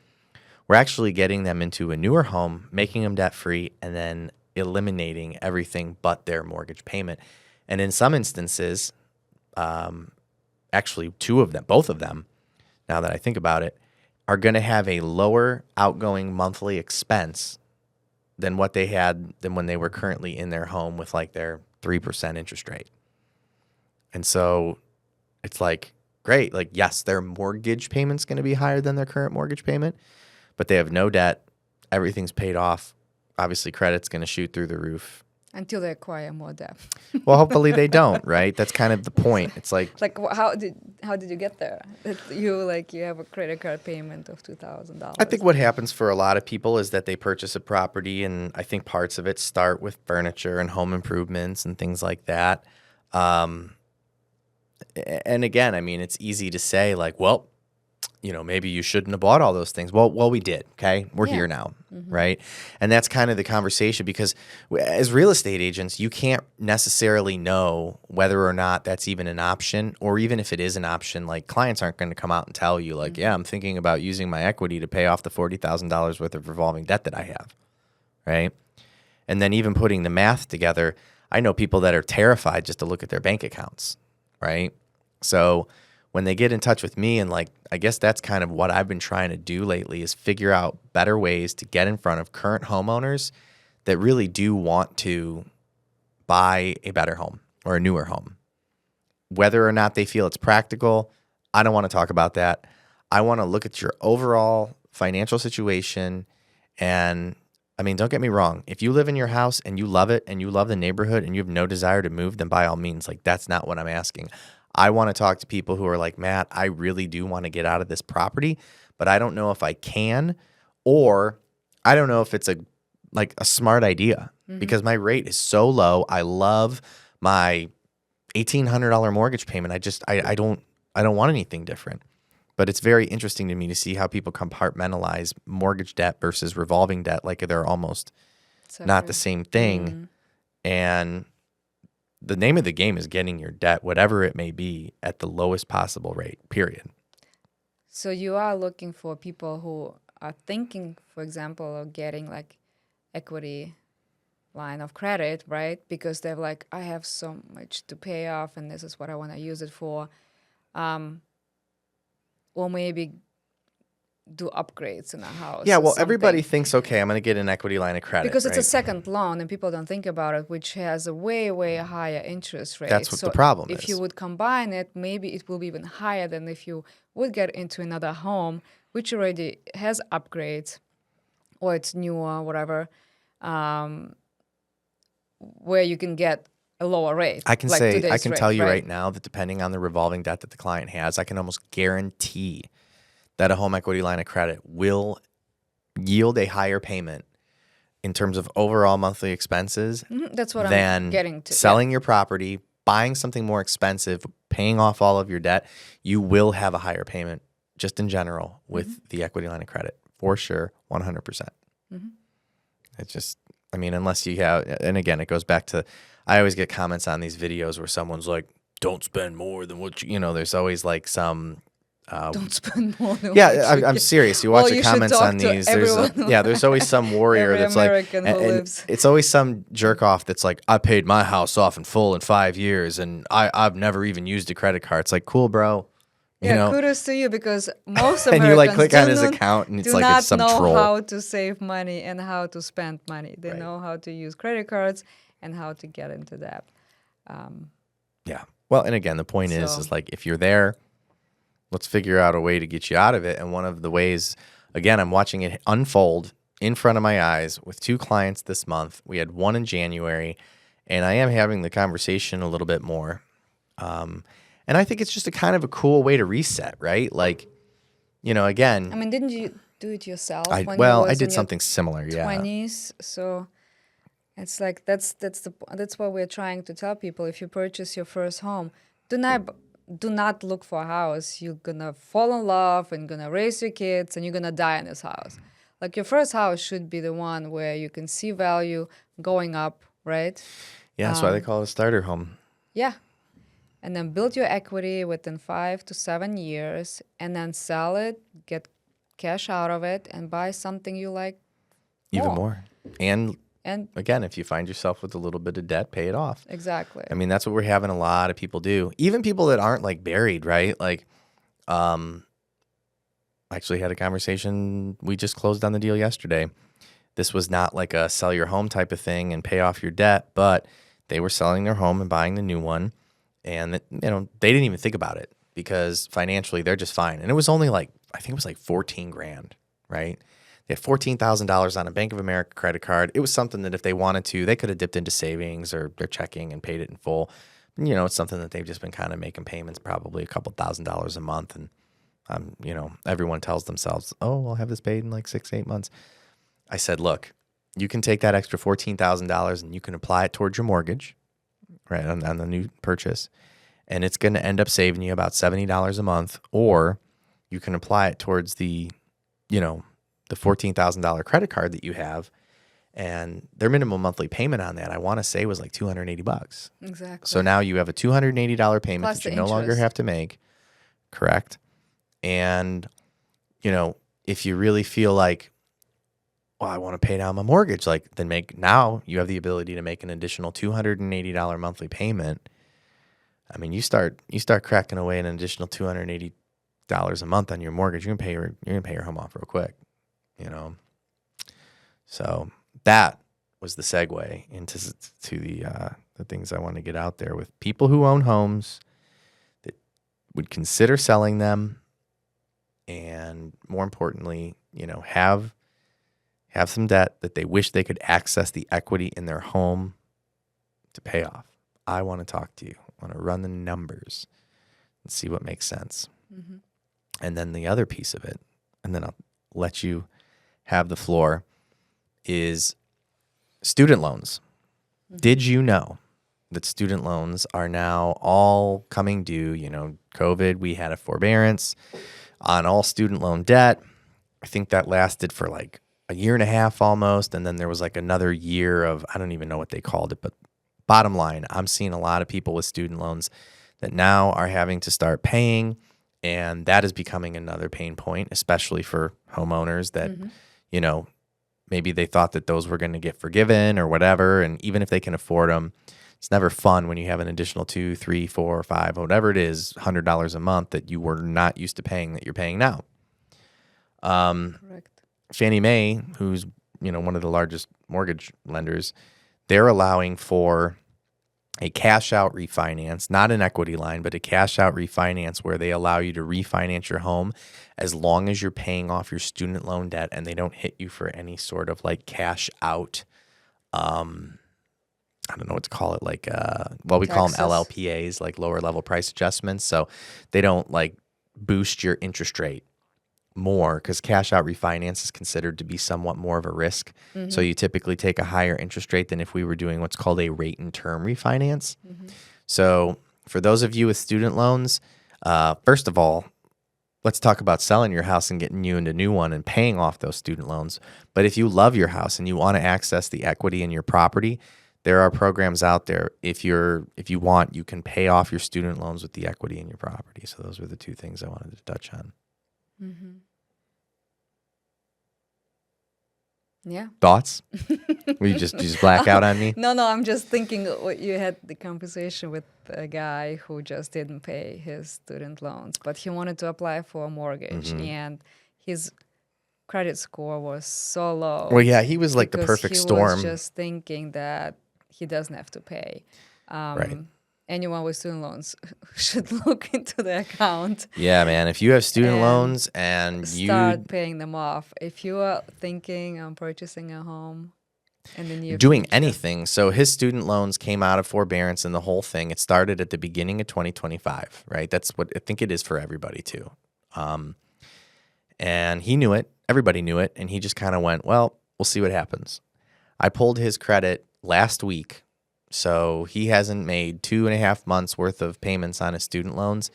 we're actually getting them into a newer home, making them debt free, and then eliminating everything but their mortgage payment. And in some instances, actually both of them, now that I think about it, are going to have a lower outgoing monthly expense than what they had than when they were currently in their home with like their 3% interest rate. And so it's like, great. Like, yes, their mortgage payment's going to be higher than their current mortgage payment, but they have no debt. Everything's paid off. Obviously, credit's going to shoot through the roof. Until they acquire more debt. Well, hopefully they don't, right? That's kind of the point. It's like how did you get there? That you have a credit card payment of $2,000. I think what happens for a lot of people is that they purchase a property, and I think parts of it start with furniture and home improvements and things like that. And again, I mean, it's easy to say like, well, maybe you shouldn't have bought all those things. Well, we did. Okay. We're here now. Right. And that's kind of the conversation because as real estate agents, you can't necessarily know whether or not that's even an option, or even if it is an option, like clients aren't going to come out and tell you like, yeah, I'm thinking about using my equity to pay off the $40,000 worth of revolving debt that I have. Right. And then even putting the math together, I know people that are terrified just to look at their bank accounts. Right. So when they get in touch with me, and like, I guess that's kind of what I've been trying to do lately is figure out better ways to get in front of current homeowners that really do want to buy a better home or a newer home. Whether or not they feel it's practical, I don't want to talk about that. I want to look at your overall financial situation. And I mean, don't get me wrong. If you live in your house and you love it and you love the neighborhood and you have no desire to move, then by all means, like that's not what I'm asking. I want to talk to people who are like, Matt, I really do want to get out of this property, but I don't know if I can, or I don't know if it's a smart idea because my rate is so low. I love my $1,800 mortgage payment. I don't want anything different. But it's very interesting to me to see how people compartmentalize mortgage debt versus revolving debt like they're almost not the same thing. And the name of the game is getting your debt, whatever it may be, at the lowest possible rate, period. So you are looking for people who are thinking, for example, of getting like equity line of credit, right? Because they're like, I have so much to pay off and this is what I want to use it for. Or maybe do upgrades in a house. Yeah, or well, everybody something. thinks, okay, I'm going to get an equity line of credit. Because it's a right? second loan and people don't think about it, which has a way, way higher interest rate. That's what so the problem if is. you would combine it, maybe it will be even higher than if you would get into another home, which already has upgrades or it's newer, whatever, where you can get a lower rate. I can like say, I today's can rate, tell you right? right now that depending on the revolving debt that the client has, I can almost guarantee that a home equity line of credit will yield a higher payment in terms of overall monthly expenses That's what I'm than getting to. selling your property, buying something more expensive, paying off all of your debt. You will have a higher payment just in general with the equity line of credit, for sure, 100%. It's just, I mean, unless you have, and again, it goes back to, I always get comments on these videos where someone's like, don't spend more than what you know, there's always like some, Don't spend more than yeah, what you I'm get. serious. You Well, watch the you should comments talk on to these. There's everyone. there's always some warrior Every that's American like, who and lives. it's always some jerk off that's like, I paid my house off in full in 5 years, and I've never even used a credit card. It's like, cool, bro. You Yeah, know, kudos to you because most and you like Americans click on his account, and it's do like it's not some know troll. how to save money and how to spend money. They Right. know how to use credit cards and how to get into debt. Yeah. Well, and again, the point is So- like if you're there, let's figure out a way to get you out of it. And one of the ways, again, I'm watching it unfold in front of my eyes with 2 clients this month. We had one in January, and I am having the conversation a little bit more. And I think it's just a kind of a cool way to reset, right? Like, you know, again, I mean, didn't you do it yourself I when you was did in something similar. your Yeah. 20s? So it's like that's what we're trying to tell people. If you purchase your first home, do not look for a house. You're gonna fall in love and gonna raise your kids and you're gonna die in this house. Like your first house should be the one where you can see value going up, right? Yeah. That's why they call it a starter home. Yeah. And then build your equity within 5 to 7 years and then sell it, get cash out of it, and buy something you like Even more. And And again, if you find yourself with a little bit of debt, pay it off. exactly. I mean, that's what we're having a lot of people do. Even people that aren't like buried, right? Like, actually had a conversation. We just closed on the deal yesterday. This was not like a sell your home type of thing and pay off your debt, but they were selling their home and buying the new one. And, you know, they didn't even think about it because financially they're just fine. And it was only like, I think it was like 14 grand, right? They had $14,000 on a Bank of America credit card. It was something that if they wanted to, they could have dipped into savings or their checking and paid it in full. You know, it's something that they've just been kind of making payments, probably a couple $1,000s a month. And, you know, everyone tells themselves, oh, I'll have this paid in like 6-8 months. I said, look, you can take that extra $14,000 and you can apply it towards your mortgage, right, on the new purchase. And it's going to end up saving you about $70 a month. Or you can apply it towards the, you know, the $14,000 credit card that you have, and their minimum monthly payment on that, I want to say, was like $280. Exactly. So now you have a $280 payment Plus that you the no longer interest. have to make, correct? And, you know, if you really feel like, well, I want to pay down my mortgage, like then now you have the ability to make an additional $280 monthly payment. I mean, you start cracking away an additional $280 a month on your mortgage, you're gonna pay your home off real quick. You know, so that was the segue into the things I want to get out there with people who own homes that would consider selling them, and more importantly, you know, have some debt that they wish they could access the equity in their home to pay off. I want to talk to you. I want to run the numbers and see what makes sense. Mm-hmm. And then the other piece of it, and then I'll let you have the floor, is student loans. Mm-hmm. Did you know that student loans are now all coming due? You know, COVID, we had a forbearance on all student loan debt. I think that lasted for like a year and a half almost. And then there was like another year of, I don't even know what they called it, but bottom line, I'm seeing a lot of people with student loans that now are having to start paying. And that is becoming another pain point, especially for homeowners that, you know, maybe they thought that those were going to get forgiven or whatever. And even if they can afford them, it's never fun when you have an additional 2, 3, 4, 5, whatever it is, $100 a month that you were not used to paying that you're paying now. Correct. Fannie Mae, who's one of the largest mortgage lenders, they're allowing for a cash out refinance, not an equity line, but a cash out refinance where they allow you to refinance your home as long as you're paying off your student loan debt and they don't hit you for any sort of like cash out. I don't know what to call it. Like, we call them Taxes. LLPAs, like lower level price adjustments. So they don't like boost your interest rate more because cash out refinance is considered to be somewhat more of a risk. So you typically take a higher interest rate than if we were doing what's called a rate and term refinance. So for those of you with student loans, first of all, let's talk about selling your house and getting you into a new one and paying off those student loans. But if you love your house and you want to access the equity in your property, there are programs out there. If you want, you can pay off your student loans with the equity in your property. So those were the two things I wanted to touch on. Yeah. Thoughts? Will you just black out on me? No, I'm just thinking what you had the conversation with a guy who just didn't pay his student loans, but he wanted to apply for a mortgage and his credit score was so low. Well, yeah, he was like the because perfect he storm. was just thinking that he doesn't have to pay. Right. Anyone with student loans should look into the account. Yeah, man. If you have student And loans and start paying them off. If you are thinking on purchasing a home in the near doing future. anything. So his student loans came out of forbearance and the whole thing. It started at the beginning of 2025, right? That's what I think it is for everybody too. And he knew it. Everybody knew it. And he just kind of went, well, we'll see what happens. I pulled his credit last week. So he hasn't made 2.5 months worth of payments on his student loans.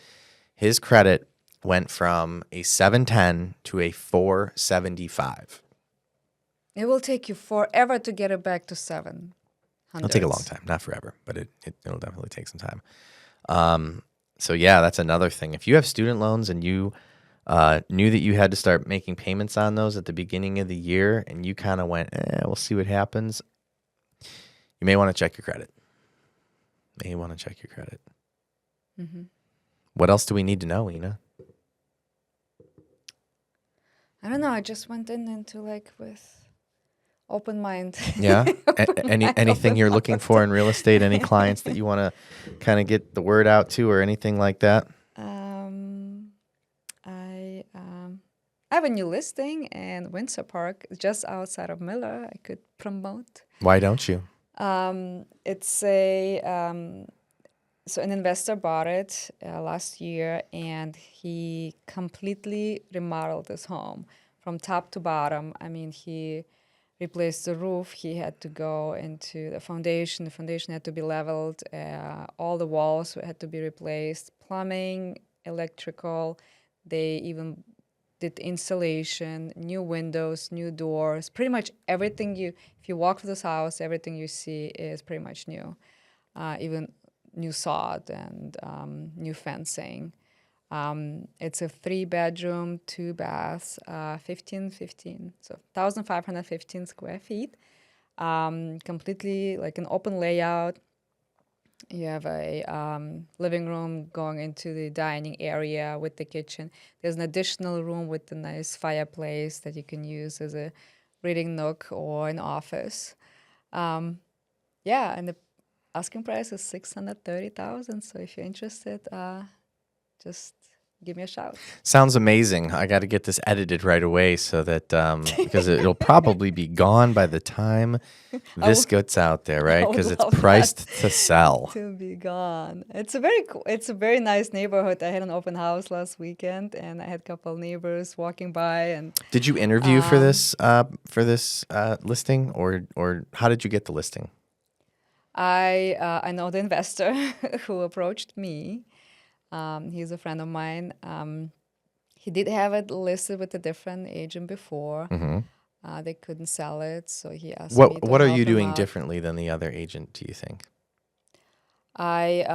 His credit went from a 710 to a 475. It will take you forever to get it back to 700. It'll take a long time, not forever, but it'll definitely take some time. So yeah, that's another thing. If you have student loans and you knew that you had to start making payments on those at the beginning of the year and you kind of went, we'll see what happens, you may want to check your credit. What else do we need to know, Ina? I don't know. I just went into with open mind. Yeah. Anything you're looking for in real estate? Any clients that you want to kind of get the word out to, or anything like that? I have a new listing in Windsor Park, just outside of Miller. I could promote. Why don't you? It's so an investor bought it last year, and he completely remodeled his home from top to bottom. I mean, he replaced the roof. He had to go into the foundation. The foundation had to be leveled. All the walls had to be replaced. Plumbing, electrical. They even did insulation, new windows, new doors. Pretty much everything if you walk through this house, everything you see is pretty much new. Even new sod and new fencing. It's a 3-bedroom, 2 baths, 15, so 1,515 square feet. Completely like an open layout. You have a living room going into the dining area with the kitchen. There's an additional room with a nice fireplace that you can use as a reading nook or an office. And the asking price is $630,000. So if you're interested, just give me a shout. Sounds amazing. I got to get this edited right away so that because it'll probably be gone by the time this gets out there, right? Because it's priced to sell. To be gone. It's a very nice neighborhood. I had an open house last weekend, and I had a couple neighbors walking by. And did you interview for this listing, or how did you get the listing? I know the investor who approached me. He's a friend of mine. He did have it listed with a different agent before. They couldn't sell it, so he asked me to What are help you him doing out. differently than the other agent, do you think? I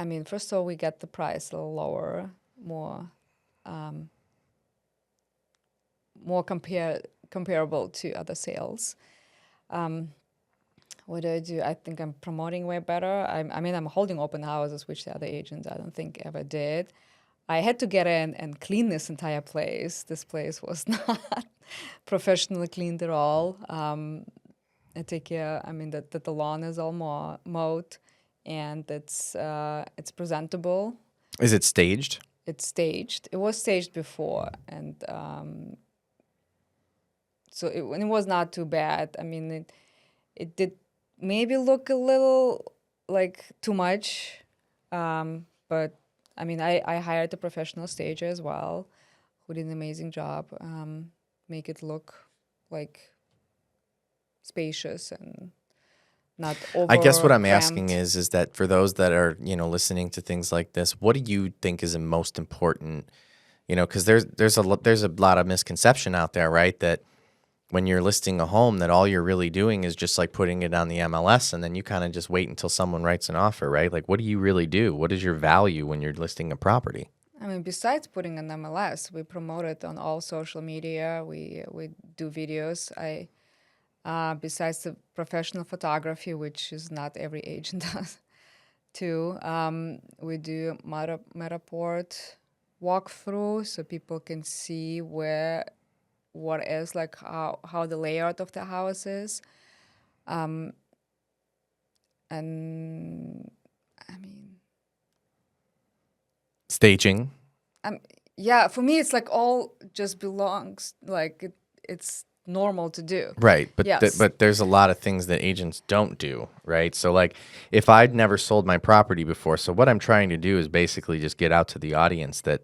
mean, first of all, we got the price a little lower, more compared comparable to other sales. What do I do? I think I'm promoting way better. I mean, I'm holding open houses, which the other agents I don't think ever did. I had to get in and clean this entire place. This place was not professionally cleaned at all. I take care. I mean, that the lawn is all mowed, and it's presentable. Is it staged? It's staged. It was staged before, and so it was not too bad. I mean, it did maybe look a little like too much, but I mean, I hired a professional stager as well, who did an amazing job, make it look like spacious and not over. I guess what I'm asking is that for those that are, listening to things like this, what do you think is the most important? Because there's a lot of misconception out there, right? That when you're listing a home, that all you're really doing is just like putting it on the MLS, and then you kind of just wait until someone writes an offer, right? Like, what do you really do? What is your value when you're listing a property? I mean, besides putting an MLS, we promote it on all social media. We do videos. Besides the professional photography, which is not every agent does, too, we do Matterport walkthrough so people can see what is like how the layout of the house is. And I mean, Staging. yeah, for me, it's like all just belongs, like it's normal to do. Right. But Yes. but there's a lot of things that agents don't do, right? So like if I'd never sold my property before, so what I'm trying to do is basically just get out to the audience that,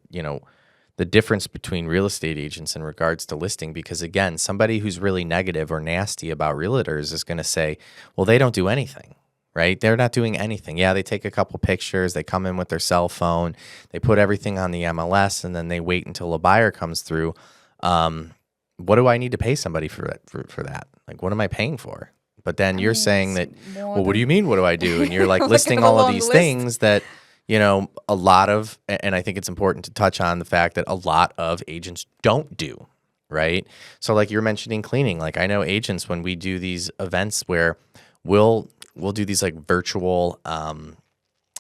the difference between real estate agents in regards to listing, because again, somebody who's really negative or nasty about realtors is going to say, well, they don't do anything, right? They're not doing anything. Yeah, they take a couple pictures, they come in with their cell phone, they put everything on the MLS, and then they wait until a buyer comes through. What do I need to pay somebody for that? Like, what am I paying for? But then you're saying that, well, what do you mean, what do I do? And you're like listing all of these things that, a lot of, and I think it's important to touch on the fact that a lot of agents don't do, right? So like you're mentioning cleaning, like I know agents, when we do these events where we'll do these like virtual,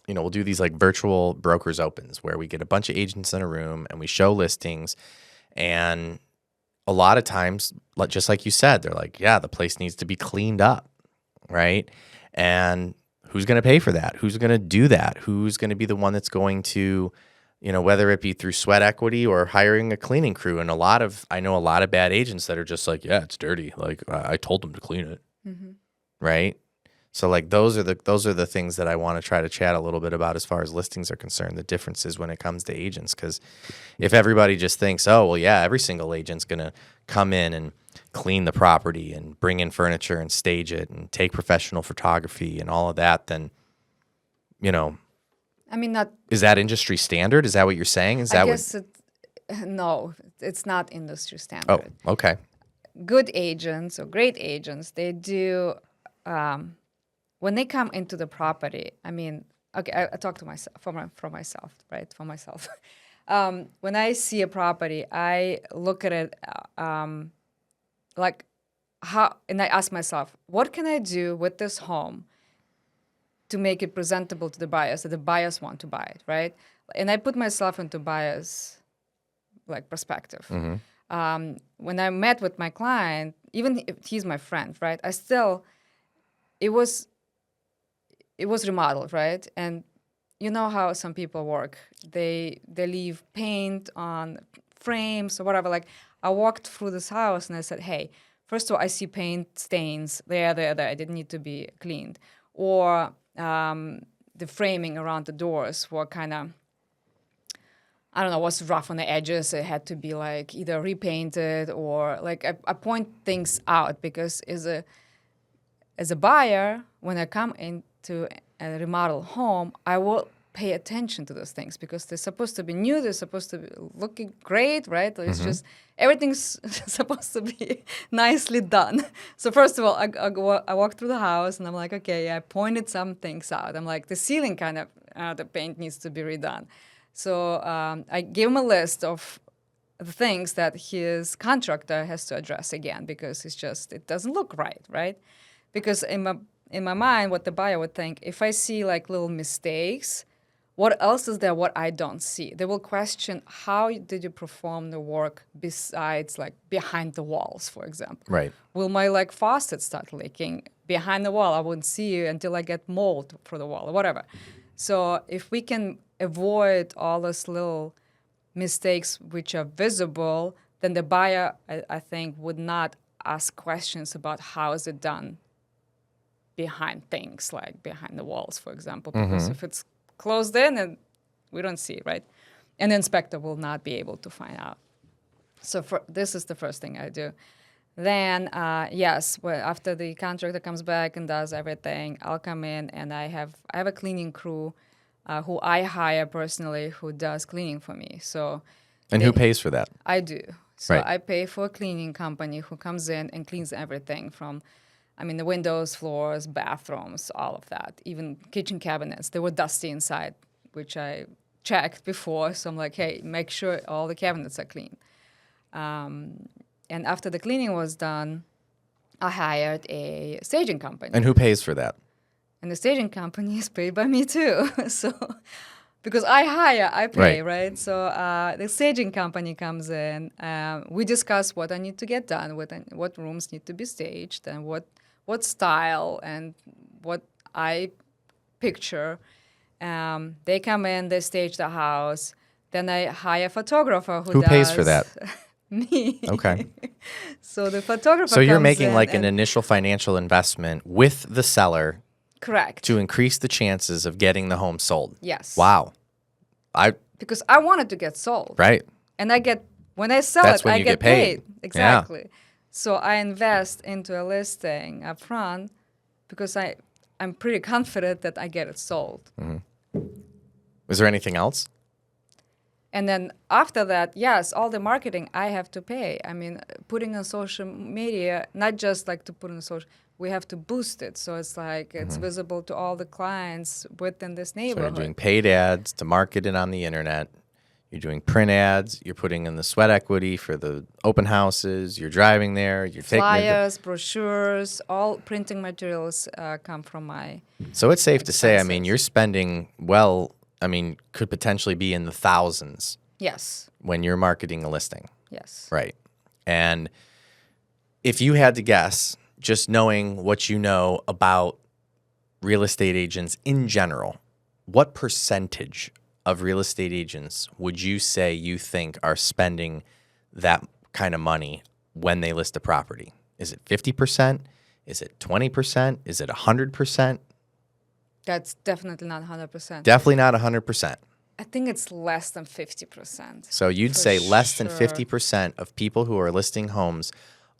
we'll do these like virtual brokers opens where we get a bunch of agents in a room and we show listings, and a lot of times, just like you said, they're like, yeah, the place needs to be cleaned up, right? And who's going to pay for that? Who's going to do that? Who's going to be the one that's going to, whether it be through sweat equity or hiring a cleaning crew? And I know a lot of bad agents that are just like, yeah, it's dirty. Like I told them to clean it, right? So like those are the things that I want to try to chat a little bit about as far as listings are concerned, the differences when it comes to agents. Because if everybody just thinks, oh, well, yeah, every single agent's going to come in and clean the property and bring in furniture and stage it and take professional photography and all of that, then, I mean, not. Is that industry standard? Is that what you're saying? I guess no, it's not industry standard. Oh, okay. Good agents or great agents, they do. When they come into the property, I mean, okay, I talk to myself for myself, right? For myself, when I see a property, I look at it like how, and I ask myself, what can I do with this home to make it presentable to the buyers, that the buyers want to buy it, right? And I put myself into buyers' like perspective. Mm-hmm. When I met with my client, even if he's my friend, right? It was remodeled, right? And you know how some people work. They leave paint on frames or whatever. Like I walked through this house and I said, hey, first of all, I see paint stains there. I didn't need to be cleaned. Or the framing around the doors were kind of, I don't know, was rough on the edges. It had to be like either repainted or like I point things out because as a buyer, when I come into a remodel home, I will pay attention to those things because they're supposed to be new. They're supposed to be looking great, right? It's just everything's supposed to be nicely done. So first of all, I walk through the house and I'm like, okay, I pointed some things out. I'm like, the ceiling kind of, the paint needs to be redone. So I gave him a list of the things that his contractor has to address again because it doesn't look right? Because in my mind, what the buyer would think, if I see like little mistakes, what else is there what I don't see? They will question, how did you perform the work besides like behind the walls, for example? Right. Will my like faucet start leaking behind the wall? I wouldn't see you until I get mold for the wall or whatever. So if we can avoid all those little mistakes which are visible, then the buyer, I think, would not ask questions about how is it done behind things, like behind the walls, for example, because if it's closed in and we don't see it, right? And the inspector will not be able to find out. So this is the first thing I do. Then, yes, after the contractor comes back and does everything, I'll come in and I have a cleaning crew who I hire personally who does cleaning for me. So, And who pays for that? I do. So Right. I pay for a cleaning company who comes in and cleans everything from, the windows, floors, bathrooms, all of that, even kitchen cabinets. They were dusty inside, which I checked before. So I'm like, hey, make sure all the cabinets are clean. And after the cleaning was done, I hired a staging company. And who pays for that? And the staging company is paid by me too. So, because I hire, I pay, right? So the staging company comes in. We discuss what I need to get done, what rooms need to be staged, and what style and what I picture. They come in, they stage the house. Then I hire a photographer Who pays for that? Me. Okay. So the photographer. So you're comes making in like an and- initial financial investment with the seller Correct. to increase the chances of getting the home sold. Yes. Wow. Because I wanted to get sold. Right. And when I sell That's it, when I you get get paid. Exactly. So I invest into a listing up front because I'm pretty confident that I get it sold. Is there anything else? And then after that, yes, all the marketing I have to pay. Putting on social media, not just like to put on social, we have to boost it. So it's like it's visible to all the clients within this So you're neighborhood. doing paid ads to market it on the internet. You're doing print ads. You're putting in the sweat equity for the open houses. You're driving there. You're taking Flyers, brochures, all printing materials come from my. So it's safe to say, expenses. you're spending could potentially be in the thousands Yes. when you're marketing a listing. Yes. Right. And if you had to guess, just knowing what you know about real estate agents in general, what percentage of real estate agents would you say you think are spending that kind of money when they list a property? Is it 50%? Is it 20%? Is it 100%? That's definitely not 100%. Definitely not 100%. I think it's less than 50%. So you'd For say less than sure. 50% of people who are listing homes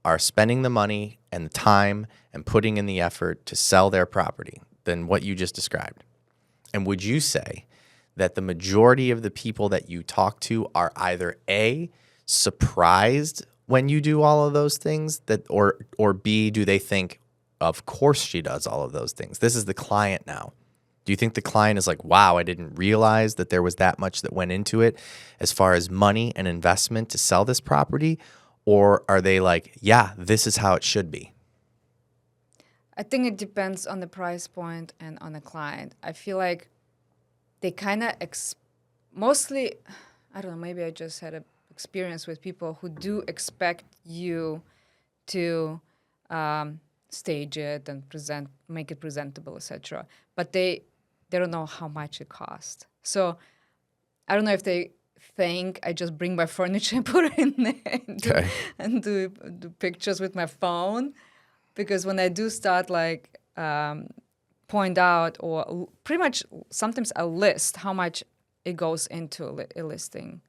are spending the money and the time and putting in the effort to sell their property than what you just described. And would you say that the majority of the people that you talk to are either A, surprised when you do all of those things, or B, do they think, of course she does all of those things? This is the client now. Do you think the client is like, wow, I didn't realize that there was that much that went into it as far as money and investment to sell this property? Or are they like, yeah, this is how it should be? I think it depends on the price point and on the client. I feel like they kind of mostly, I don't know, maybe I just had an experience with people who do expect you to stage it and make it presentable, etc. But they don't know how much it costs. So I don't know if they think I just bring my furniture and put it in there and do pictures with my phone. Because when I do start like point out or pretty much sometimes I list how much it goes into a listing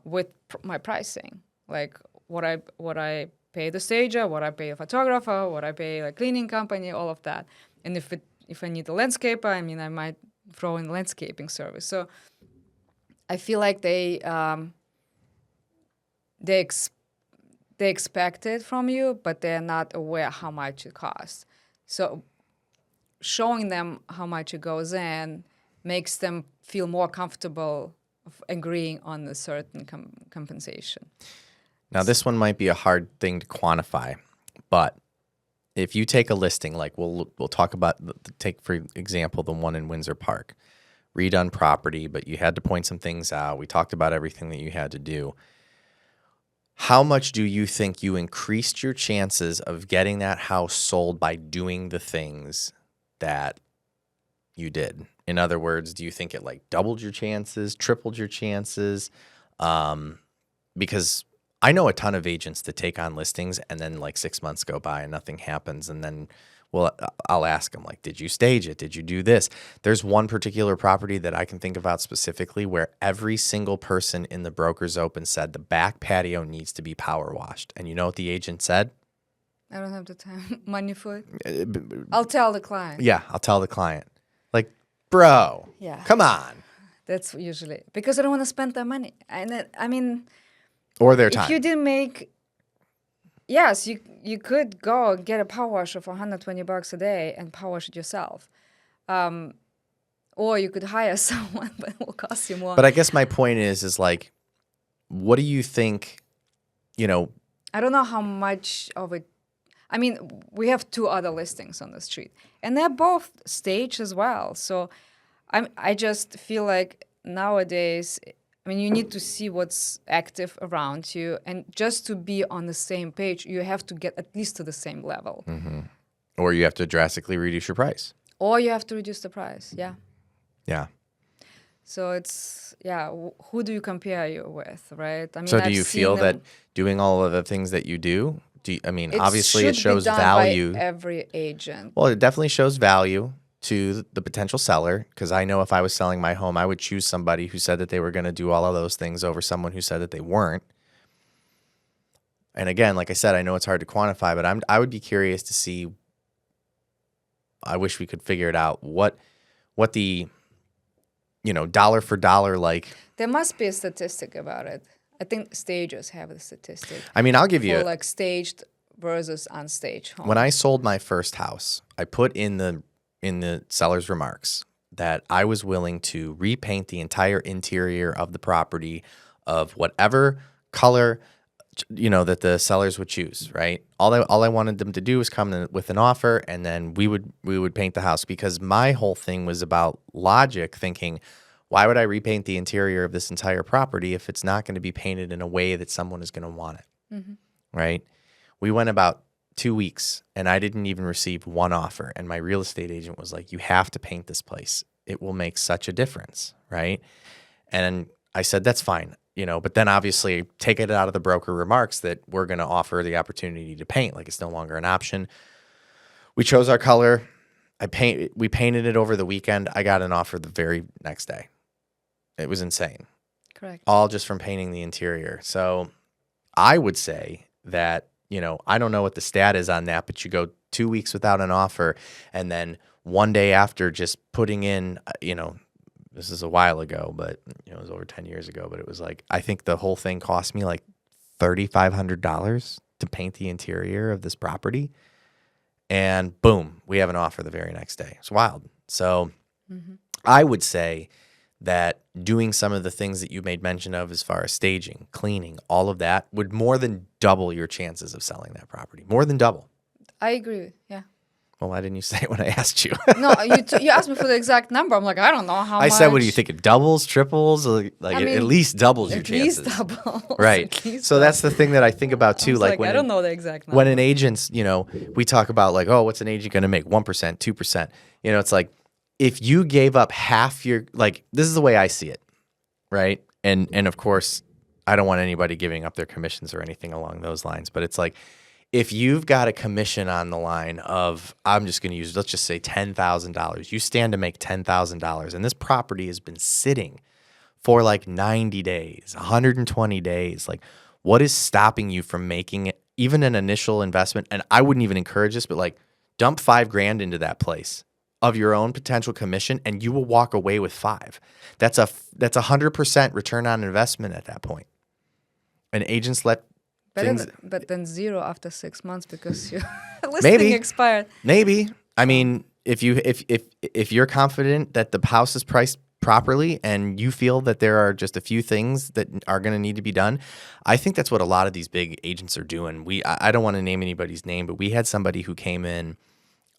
with my pricing, like what I pay the stager, what I pay a photographer, what I pay a cleaning company, all of that. And if I need a landscaper, I might throw in landscaping service. So I feel like they expect it from you, but they're not aware how much it costs. So showing them how much it goes in makes them feel more comfortable of agreeing on a certain compensation. Now, this one might be a hard thing to quantify, but if you take a listing, like we'll talk about, take for example the one in Windsor Park, redone property, but you had to point some things out. We talked about everything that you had to do. How much do you think you increased your chances of getting that house sold by doing the things that you did? In other words, do you think it like doubled your chances, tripled your chances? Because I know a ton of agents that take on listings and then like 6 months go by and nothing happens. And then, well, I'll ask them like, did you stage it? Did you do this? There's one particular property that I can think about specifically where every single person in the broker's open said the back patio needs to be power washed. And you know what the agent said? I don't have the time, money for it. I'll tell the client. Yeah, I'll tell the client. Like, bro, Yeah. come on. That's usually because I don't want to spend that money. And I mean, Or their if time. you didn't make, yes, you could go get a power washer for $120 a day and power wash it yourself. Or you could hire someone, but it will cost you more. But I guess my point is like, what do you think, you know? I don't know how much of it. I mean, we have 2 other listings on the street, and they're both staged as well. So I just feel like nowadays, I mean, you need to see what's active around you, and just to be on the same page, you have to get at least to the same level. Mm-hmm. Or you have to drastically reduce your price. Or you have to reduce the price, yeah. Yeah. So it's, yeah, who do you compare you with, right? I mean, So do I've you seen feel them- that doing all of the things that you do, I mean, It obviously it should be shows done value. by every agent. Well, it definitely shows value to the potential seller, because I know if I was selling my home, I would choose somebody who said that they were going to do all of those things over someone who said that they weren't. And again, like I said, I know it's hard to quantify, but I would be curious to see. I wish we could figure it out what the, you know, dollar for dollar, like. There must be a statistic about it. I think stages have a statistic. I mean, I'll give you For like staged versus unstaged home. When I sold my first house, I put in the seller's remarks that I was willing to repaint the entire interior of the property of whatever color, you know, that the sellers would choose, right? All I wanted them to do was come in with an offer, and then we would paint the house, because my whole thing was about logic, thinking, why would I repaint the interior of this entire property if it's not going to be painted in a way that someone is going to want it, Mm-hmm. right? We went about 2 weeks and I didn't even receive one offer. And my real estate agent was like, you have to paint this place. It will make such a difference, right? And I said, that's fine, you know, but then obviously take it out of the broker remarks that we're going to offer the opportunity to paint. Like, it's no longer an option. We chose our color. We painted it over the weekend. I got an offer the very next day. It was insane. Correct. All just from painting the interior. So I would say that, you know, I don't know what the stat is on that, but you go 2 weeks without an offer, and then one day after just putting in, you know, this is a while ago, but you know, it was over 10 years ago, but it was like, I think the whole thing cost me like $3,500 to paint the interior of this property. And boom, we have an offer the very next day. It's wild. So I would say that doing some of the things that you made mention of as far as staging, cleaning, all of that would more than double your chances of selling that property. More than double. I agree. Yeah. Well, why didn't you say it when I asked you? No, you asked me for the exact number. I'm like, I don't know how much. I said, what do you think? It doubles, triples? Like I mean, at least doubles your At chances. least double. Right. So that's the thing that I think about too. I was Like when I don't know the exact number. when an agent's, you know, we talk about like, oh, what's an agent going to make? 1%, 2%. You know, it's like, if you gave up half your, like, this is the way I see it, right? And of course, I don't want anybody giving up their commissions or anything along those lines, but it's like, if you've got a commission on the line of, I'm just going to use, let's just say $10,000, you stand to make $10,000, and this property has been sitting for like 90 days, 120 days, like, what is stopping you from making it, even an initial investment? And I wouldn't even encourage this, but like, dump $5,000 into that place of your own potential commission, and you will walk away with $5,000. That's 100% return on investment at that point. And agents let things. But then zero after 6 months because your listing expired. Maybe. I mean, if you're confident that the house is priced properly and you feel that there are just a few things that are going to need to be done, I think that's what a lot of these big agents are doing. I don't want to name anybody's name, but we had somebody who came in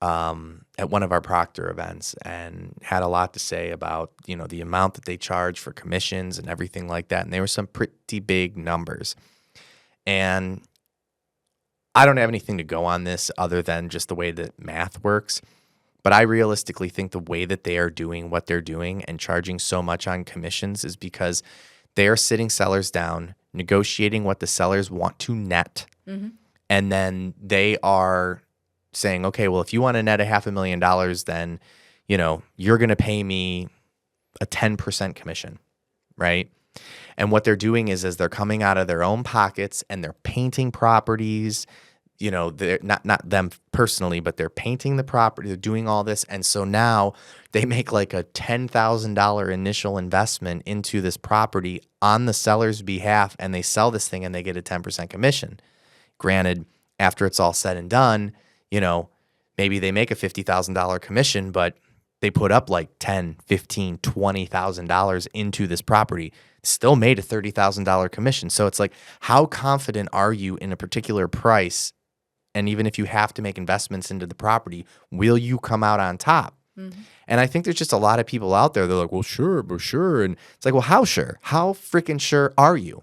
at one of our Proctor events and had a lot to say about, the amount that they charge for commissions and everything like that. And there were some pretty big numbers. And I don't have anything to go on this other than just the way that math works. But I realistically think the way that they are doing what they're doing and charging so much on commissions is because they are sitting sellers down, negotiating what the sellers want to net. And then they are saying, okay, well, if you want to net $500,000, then, you're going to pay me a 10% commission, right? And what they're doing is they're coming out of their own pockets and they're painting properties. They're not them personally, but they're painting the property. They're doing all this. And so now they make like a $10,000 initial investment into this property on the seller's behalf, and they sell this thing and they get a 10% commission. Granted, after it's all said and done, maybe they make a $50,000 commission, but they put up like $10,000, $15,000, $20,000 into this property, still made a $30,000 commission. So it's like, how confident are you in a particular price? And even if you have to make investments into the property, will you come out on top? And I think there's just a lot of people out there. They're like, well, sure, but sure. And it's like, well, how sure? How freaking sure are you?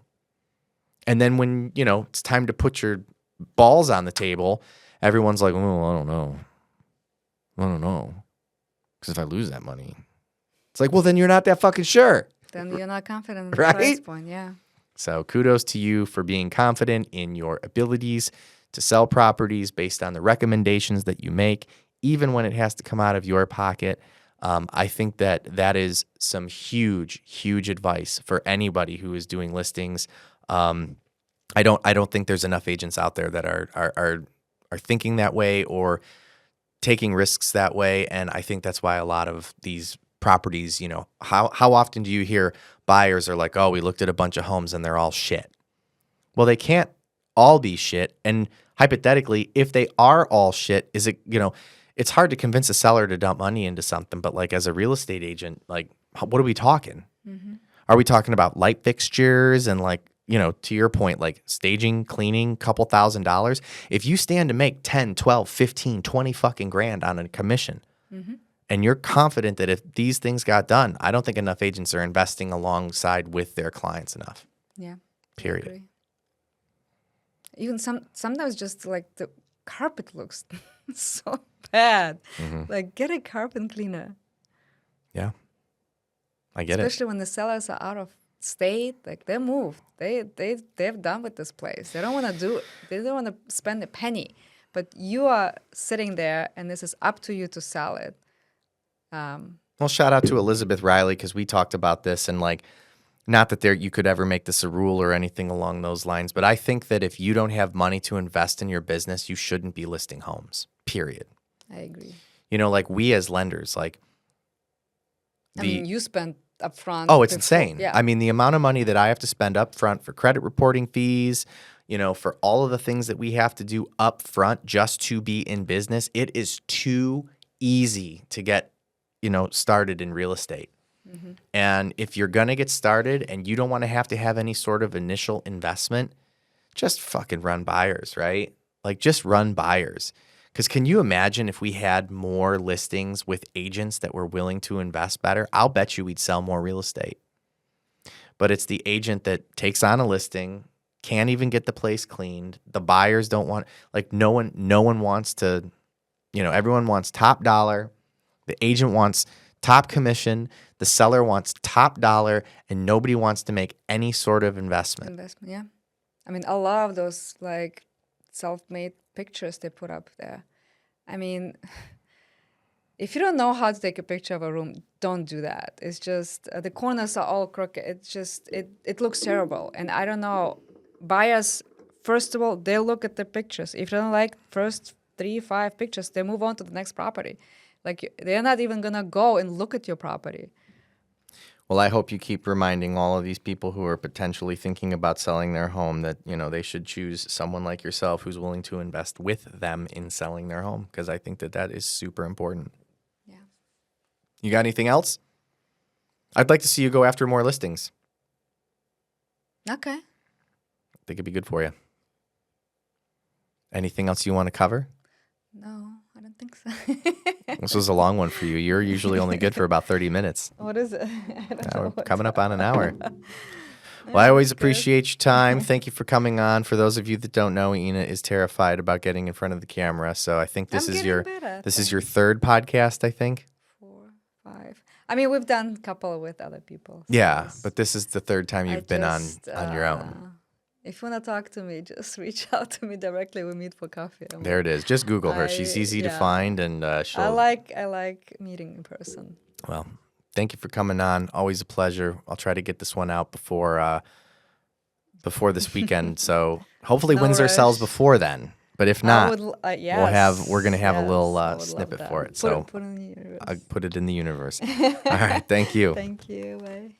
And then when, it's time to put your balls on the table, everyone's like, oh, I don't know. Because if I lose that money, it's like, well, then you're not that fucking sure. Then you're not confident in the Right? price point, yeah. So kudos to you for being confident in your abilities to sell properties based on the recommendations that you make, even when it has to come out of your pocket. I think that is some huge, huge advice for anybody who is doing listings. I don't think there's enough agents out there that are thinking that way or taking risks that way. And I think that's why a lot of these properties, how often do you hear buyers are like, oh, we looked at a bunch of homes and they're all shit? Well, they can't all be shit. And hypothetically, if they are all shit, is it, it's hard to convince a seller to dump money into something. But like as a real estate agent, like what are we talking? Are we talking about light fixtures and like, to your point, like staging, cleaning, couple $1,000s? If you stand to make 10, 12, 15, 20 fucking grand on a commission, and you're confident that if these things got done, I don't think enough agents are investing alongside with their clients enough. Yeah. Period. Even sometimes just like the carpet looks so bad. Like get a carpet cleaner. Yeah. I get Especially when the sellers are out of state, like they moved. They're done with this place. They don't want to spend a penny. But you are sitting there and this is up to you to sell it. Well, shout out to Elizabeth Riley, because we talked about this, and like, not that you could ever make this a rule or anything along those lines, but I think that if you don't have money to invest in your business, you shouldn't be listing homes, period. I agree. Like we as lenders, like I mean, you spent up front. Oh, it's insane. Yeah. I mean, the amount of money that I have to spend up front for credit reporting fees, for all of the things that we have to do up front just to be in business, it is too easy to get, started in real estate. And if you're going to get started and you don't want to have any sort of initial investment, just fucking run buyers, right? Like just run buyers. Because can you imagine if we had more listings with agents that were willing to invest better? I'll bet you we'd sell more real estate. But it's the agent that takes on a listing, can't even get the place cleaned. The buyers don't want, like no one wants to, everyone wants top dollar. The agent wants top commission. The seller wants top dollar, and nobody wants to make any sort of investment. Yeah. I mean, a lot of those like self-made pictures they put up there. I mean, if you don't know how to take a picture of a room, don't do that. It's just the corners are all crooked. It's just it looks terrible. And I don't know, buyers, first of all, they look at the pictures. If they don't like first 3-5 pictures, they move on to the next property. Like they're not even gonna go and look at your property. Well, I hope you keep reminding all of these people who are potentially thinking about selling their home that, they should choose someone like yourself who's willing to invest with them in selling their home, because I think that is super important. Yeah. You got anything else? I'd like to see you go after more listings. Okay. I think it'd be good for you. Anything else you want to cover? No, I don't think so. This was a long one for you. You're usually only good for about 30 minutes. What is it? I don't Now know we're what coming up on an hour. Yeah, Well, I always that's good. appreciate your time. Thank you for coming on. For those of you that don't know, Ina is terrified about getting in front of the camera. So I think this I'm is getting your better, this is your thanks. third podcast, I think. 4, 5. I mean, we've done a couple with other people. So Yeah, but this is the third time I you've been just, on your own. if you want to talk to me, just reach out to me directly. We meet for coffee. There it is. Just Google her. She's easy to find, and I she'll. like meeting in person. Well, thank you for coming on. Always a pleasure. I'll try to get this one out before this weekend. So hopefully No Windsor sells rush. before then. But if I not, would, we're gonna have a little I would love snippet that. for it. Put So put it in the universe. I'll put it in the universe. All right. Thank you. Thank you. Bye.